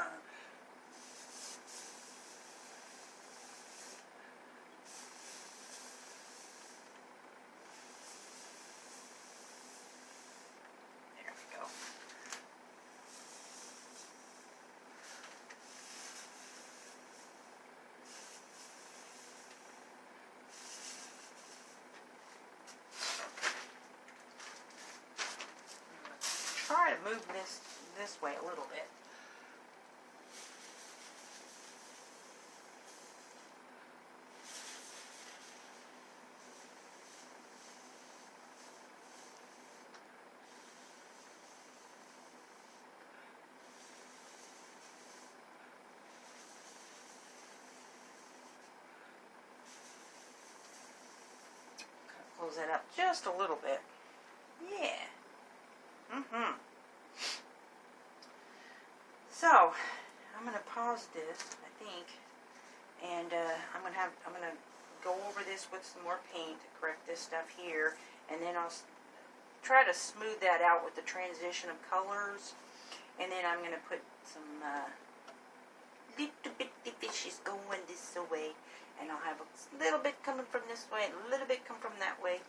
we go. Try to move this way a little bit. Close that up just a little bit. Yeah. So, I'm going to pause this, I think, and I'm going to go over this with some more paint to correct this stuff here, and then I'll try to smooth that out with the transition of colors, and then I'm going to put some little bitty fishes going this way, and I'll have a little bit coming from this way, and a little bit come from that way.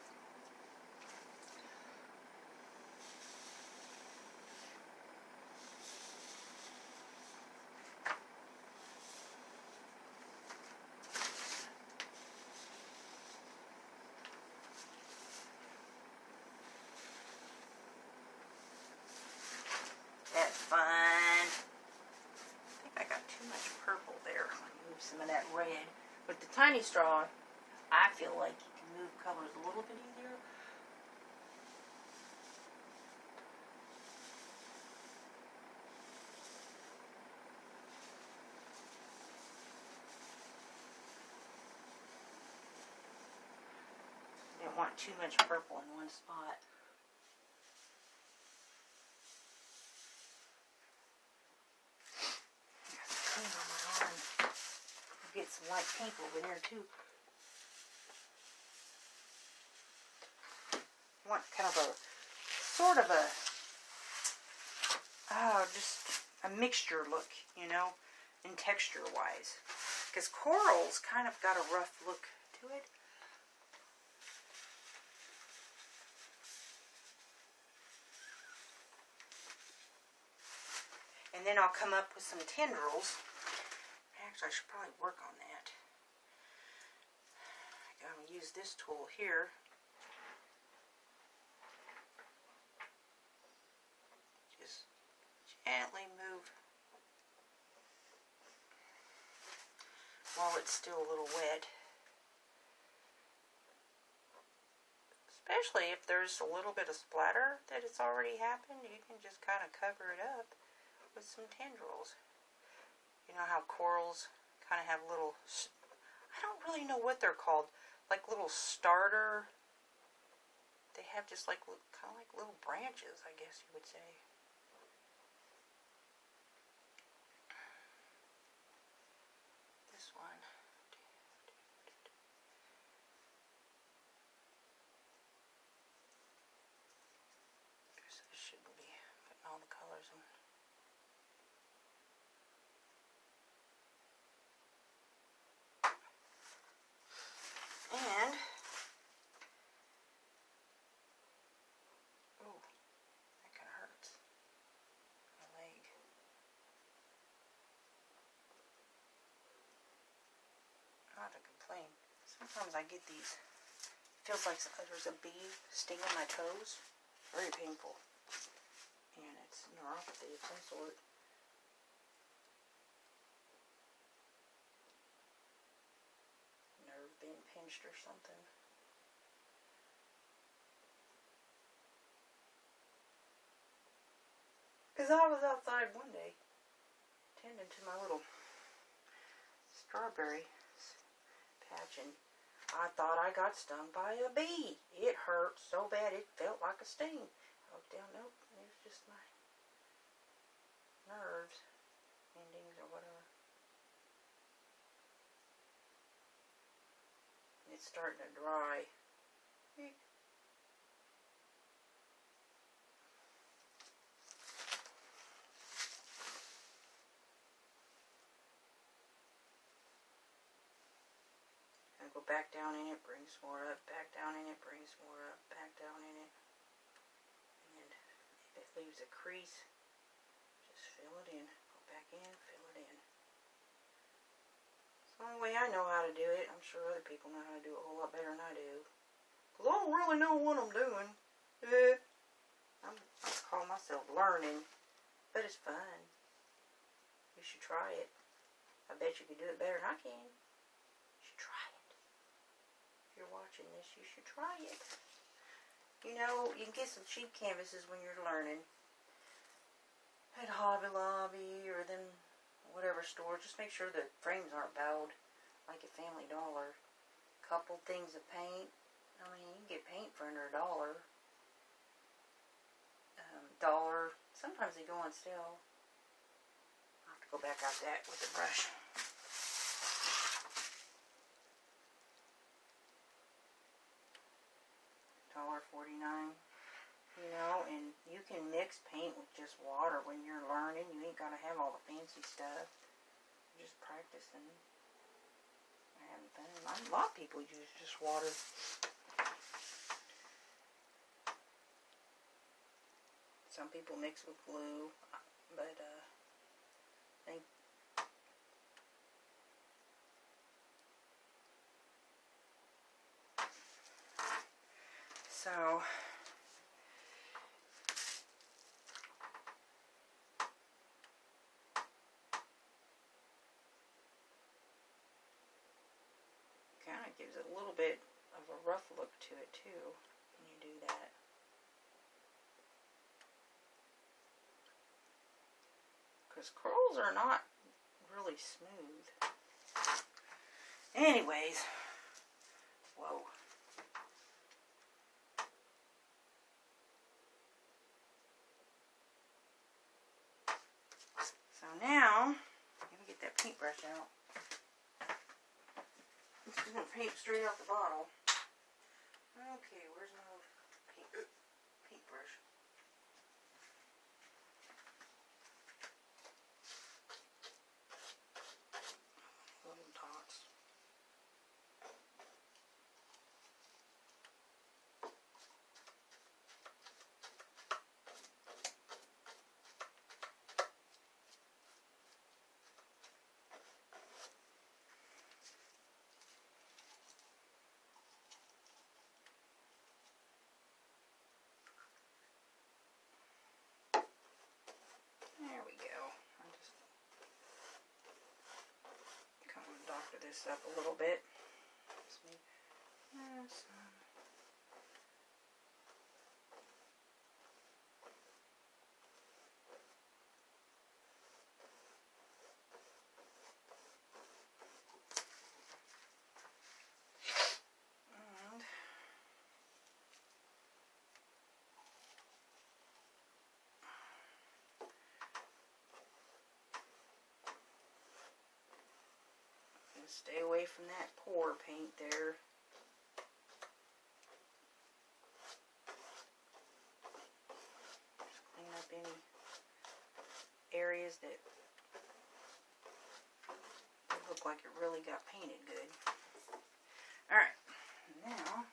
That's fun. I think I got too much purple there. I'll move some of that red. With the tiny straw, I feel like you can move colors a little bit easier. Don't want too much purple in one spot. Paint on my arm. I'll get some white paint over there too. I want kind of a sort of a just a mixture look, you know, in texture wise, because coral's kind of got a rough look to it. And then I'll come up with some tendrils. Actually, I should probably work on that. I'm going to use this tool here. Just gently move while it's still a little wet. Especially if there's a little bit of splatter that it's already happened, you can just kind of cover it up with some tendrils. You know how corals kind of have little, I don't really know what they're called, like little starter, they have just like kind of like little branches, I guess you would say. This one. This shouldn't be putting all the colors in. And, oh, that kind of hurts. My leg. Not to complain. Sometimes I get these, it feels like there's a bee stinging my toes. Very painful. And it's neuropathy of some sort. Being pinched or something. Because I was outside one day tending to my little strawberry patch, and I thought I got stung by a bee. It hurt so bad it felt like a sting. I looked down, nope, it was just my nerves, endings or whatever. It's starting to dry. I go back down in it, bring some more up, back down in it, bring some more up, back down in it. And if it leaves a crease, just fill it in. Go back in, fill it in. It's the only way I know how to do it. I'm sure other people know how to do it a whole lot better than I do. Because I don't really know what I'm doing. I call myself learning, but it's fun. You should try it. I bet you could do it better than I can. You should try it. If you're watching this, you should try it. You know, you can get some cheap canvases when you're learning at Hobby Lobby or then whatever store. Just make sure the frames aren't bowed, like at Family Dollar. Couple things of paint. I mean, you can get paint for under $1. Dollar. Sometimes they go on sale. I'll have to go back out that with the brush. $1.49, you know, and you can mix paint with just water when you're learning. You ain't gotta have all the fancy stuff. You're just practicing, having fun. A lot of people use just water. Some people mix with glue, but they so kind of gives it a little bit of a rough look to it too when you do that. Because curls are not really smooth. Anyways, whoa. So now, let me get that paintbrush out. I'm just going to paint straight out the bottle. Okay, where's my paintbrush? Little dots. There we go. I'm just kind of doctor this up a little bit. Stay away from that pour paint there. Just clean up any areas that look like it really got painted good. Alright, now,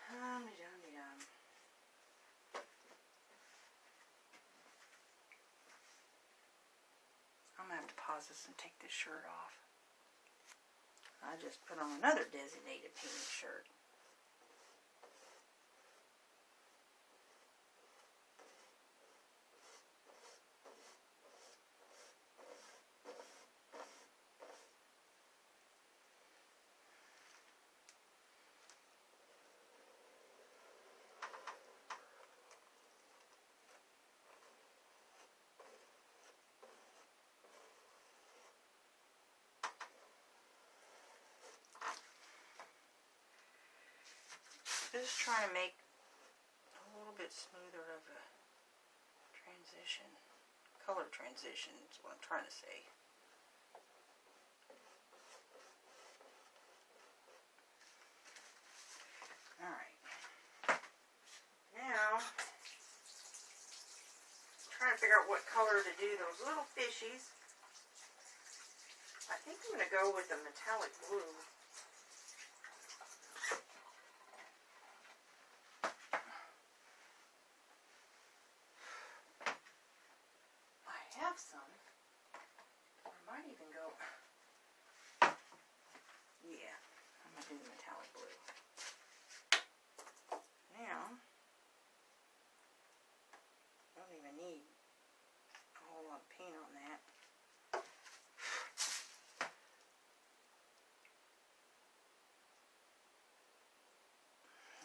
I'm going to have to pause this and take this shirt off. I just put on another designated painted shirt. Just trying to make a little bit smoother of a transition. Color transition is what I'm trying to say. Alright. Now, trying to figure out what color to do those little fishies. I think I'm going to go with the metallic blue. I have some. I might even go... Yeah, I'm going to do the metallic blue. Now, I don't even need a whole lot of paint on that.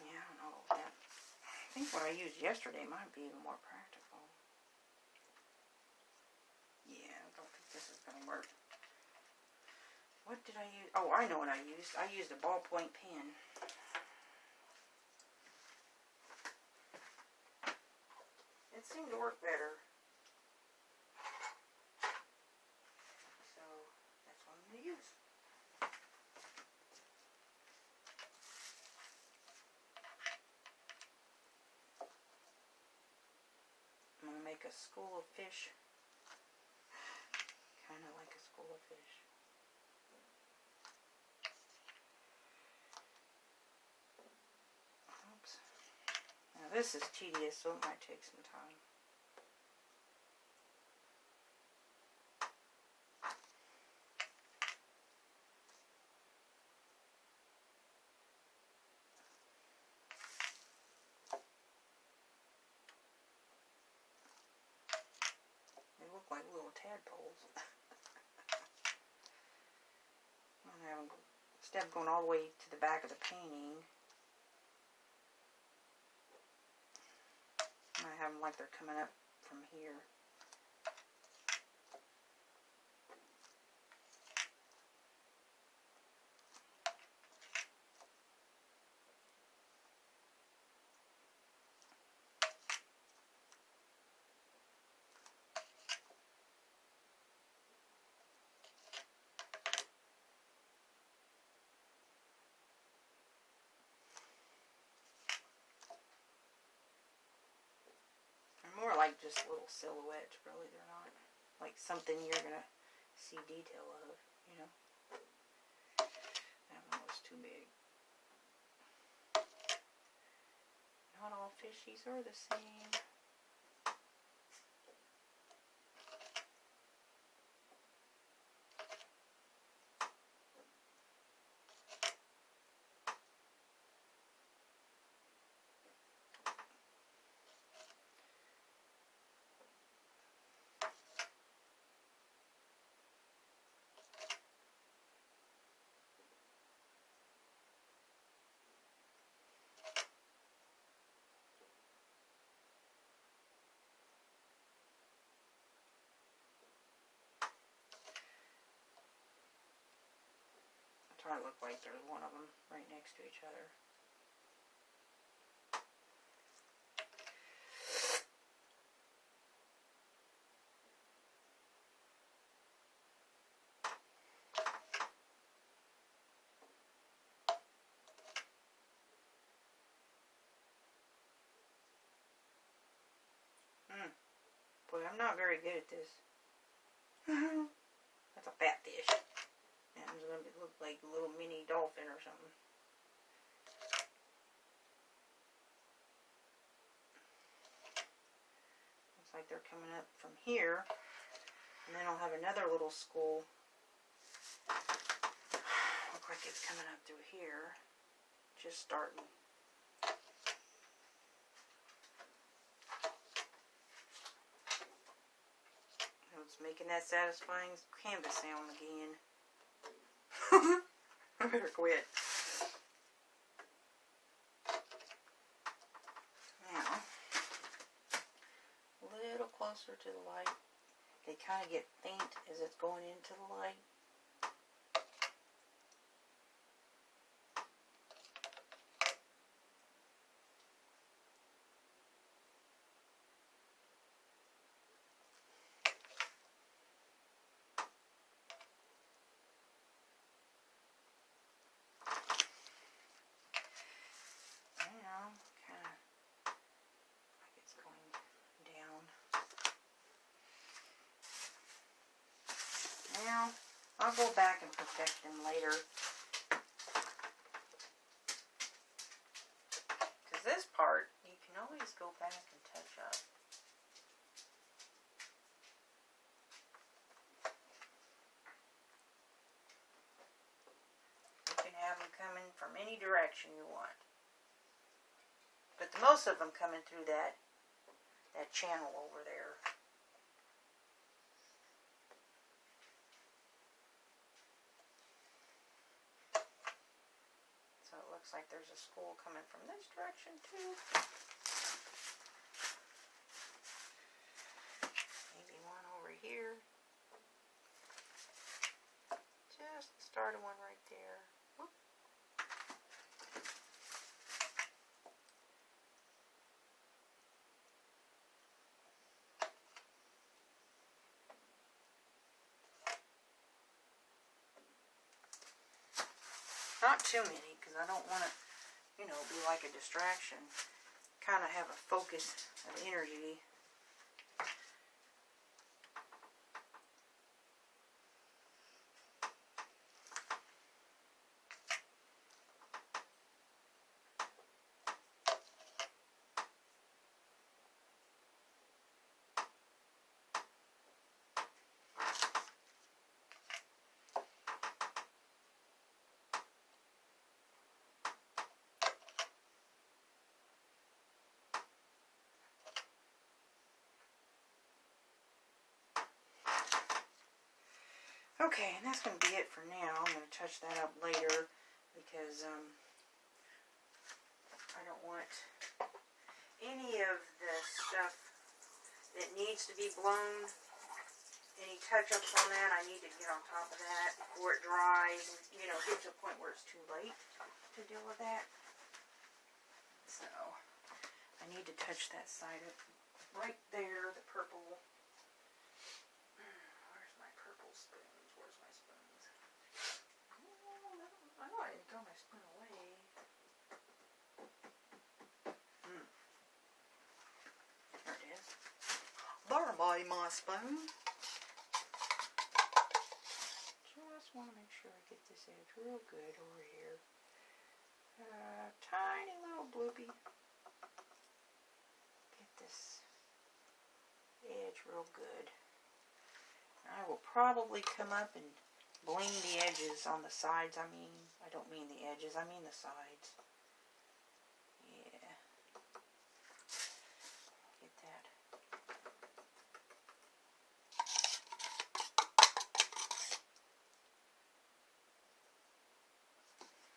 Yeah, I don't know about that. I think what I used yesterday might be even more practical. Yeah, I don't think this is going to work. What did I use? Oh, I know what I used. I used a ballpoint pen. It seemed to work better. So, that's what I'm going to use. I'm going to make a school of fish. Kind of like a school of fish. Oops. Now this is tedious, so it might take some time. They look like little tadpoles. Instead of going all the way to the back of the painting, I have them like they're coming up from here. More like just little silhouettes, really. They're not like something you're gonna see detail of, you know. That one was too big. Not all fishies are the same. Try to look like there's one of them right next to each other. Boy, I'm not very good at this. That's a fat fish. And it's going to look like a little mini dolphin or something. Looks like they're coming up from here. And then I'll have another little school. Look like it's coming up through here. Just starting. It's making that satisfying canvas sound again. I better quit. Now, a little closer to the light. They kind of get faint as it's going into the light. now. I'll go back and perfect them later. Because this part, you can always go back and touch up. You can have them coming from any direction you want. But the most of them coming through that channel over there. So it looks like there's a school coming from this direction too. Maybe one over here. Just started one right there. Whoop. Not too many, because I don't want to, be like a distraction. Kind of have a focus of energy. Okay, and that's going to be it for now. I'm going to touch that up later because I don't want any of the stuff that needs to be blown, any touch-ups on that. I need to get on top of that before it dries. Get to a point where it's too late to deal with that. So, I need to touch that side up right there, the purple. Where's my purple spoons? Where's my spoons? Oh, I know I didn't throw my spoon away. There it is. There by my spoon. Just want to make sure I get this edge real good over here. Tiny little bloopy. Get this edge real good. I will probably come up and bling the edges on the sides. I don't mean the edges, I mean the sides. Yeah. Get that.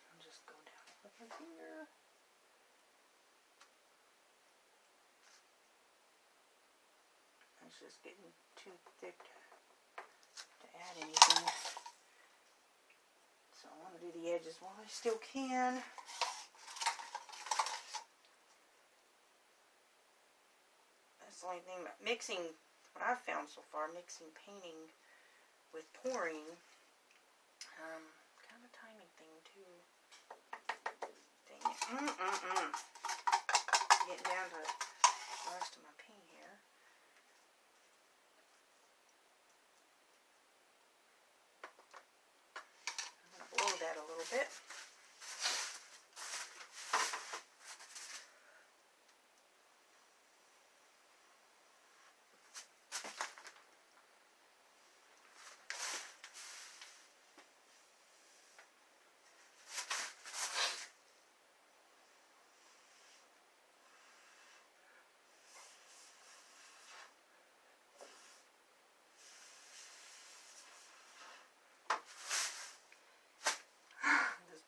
I'll just go down over here. It's just getting too thick to add anything. So I want to do the edges while I still can. That's the only thing about mixing, what I've found so far, mixing painting with pouring, kind of a timing thing too. Dang it. Getting down to the rest of my paint here. Blow that a little bit.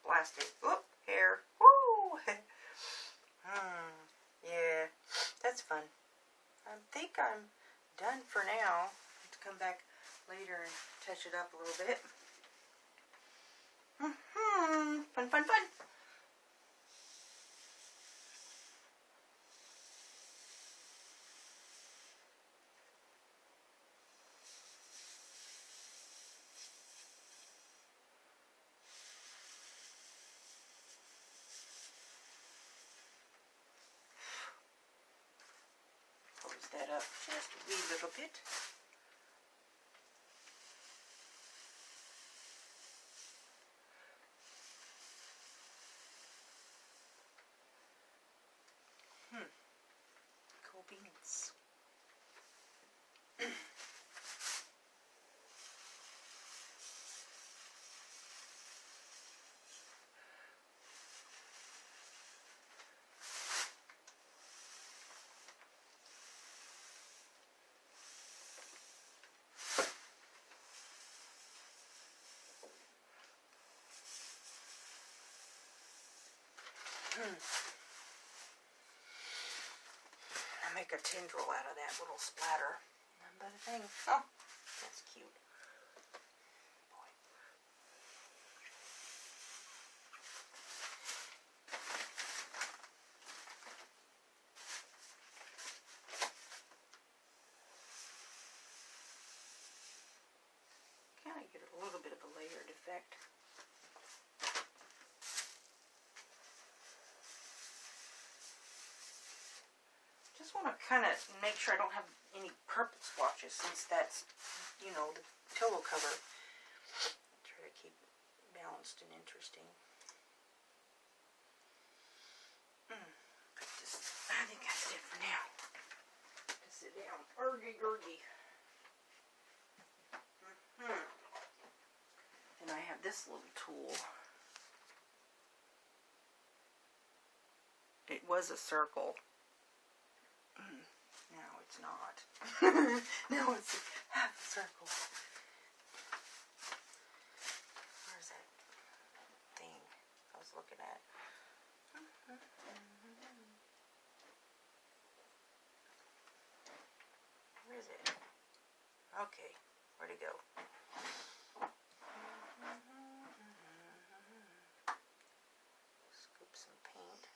Plastic. Oop, hair. Woo! Yeah, that's fun. I think I'm done for now. I have to come back later and touch it up a little bit. Fun, fun, fun. That up just a wee little bit. I make a tendril out of that little splatter. But the thing, oh, that's cute. Boy. Kind of get a little bit of a layered effect. Just want to kind of make sure I don't have any purple splotches, since that's, you know, the pillow cover. Try to keep it balanced and interesting. I think that's it for now. Just sit down. Urgy gurgy. And I have this little tool. It was a circle. Now it's not. Now it's half a circle. Where's that thing I was looking at? Where is it? Okay, where'd it go? Scoop some paint.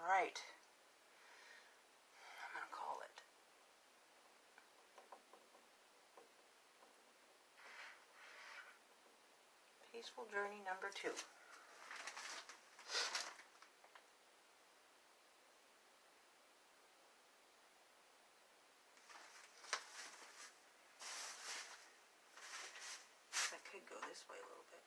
Alright, I'm going to call it Peaceful Journey number 2. I could go this way a little bit.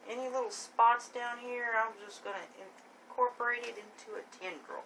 Any little spots down here, I'm just going to incorporate it into a tendril.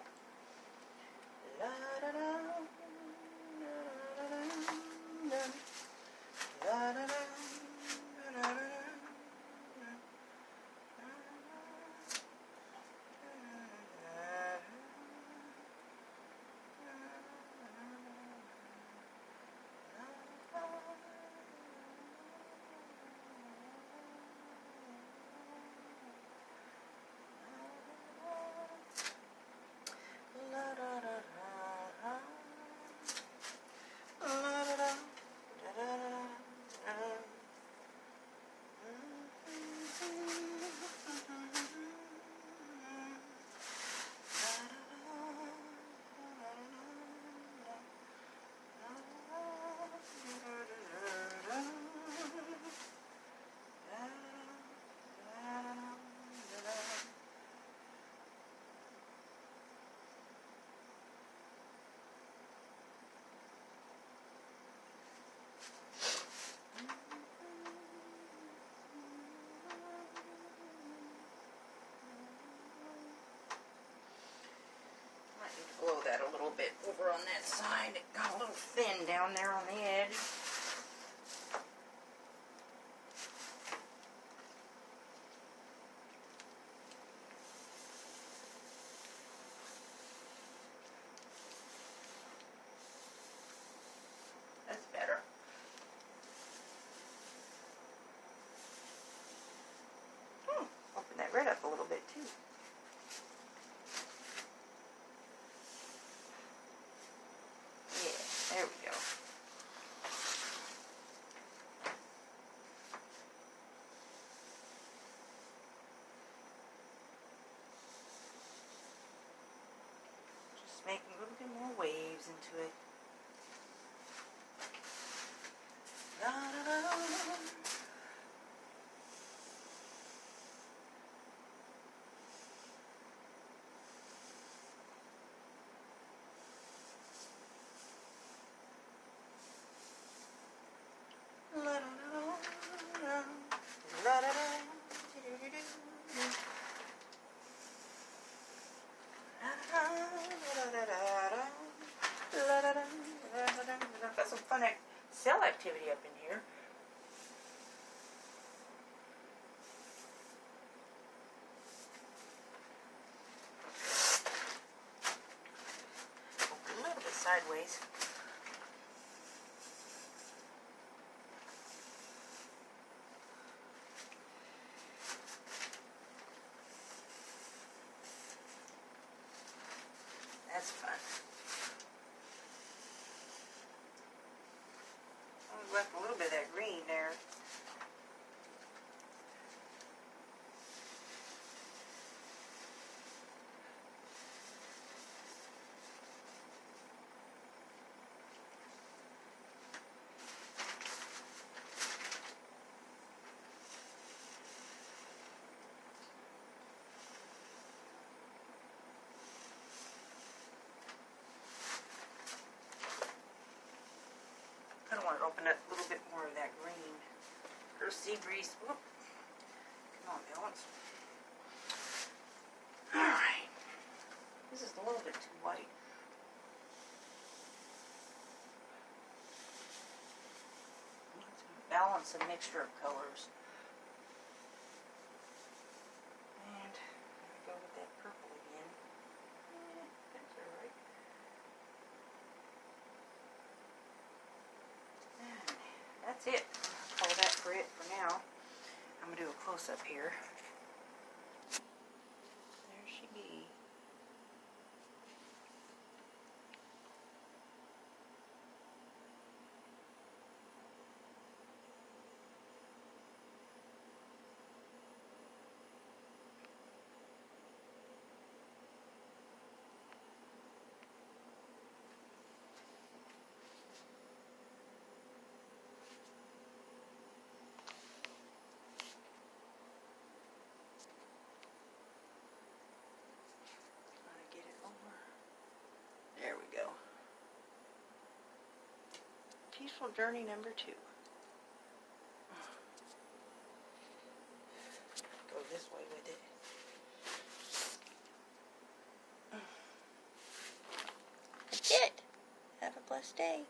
Blow that a little bit over on that side. It got a little thin down there on the edge. That's better. Open that red up a little bit too. There we go. activity up in here. A little bit sideways. That's fun. I left a little bit of that green there. I don't want to open up a little bit more of that green. Or sea breeze. Whoop. Come on, balance. Alright. This is a little bit too white. Let's balance a mixture of colors. And go with that purple again. That's alright. That's it. I'll call that for it for now. I'm going to do a close-up here. There she be. There we go. Peaceful journey number 2. Go this way with it. That's it. Have a blessed day.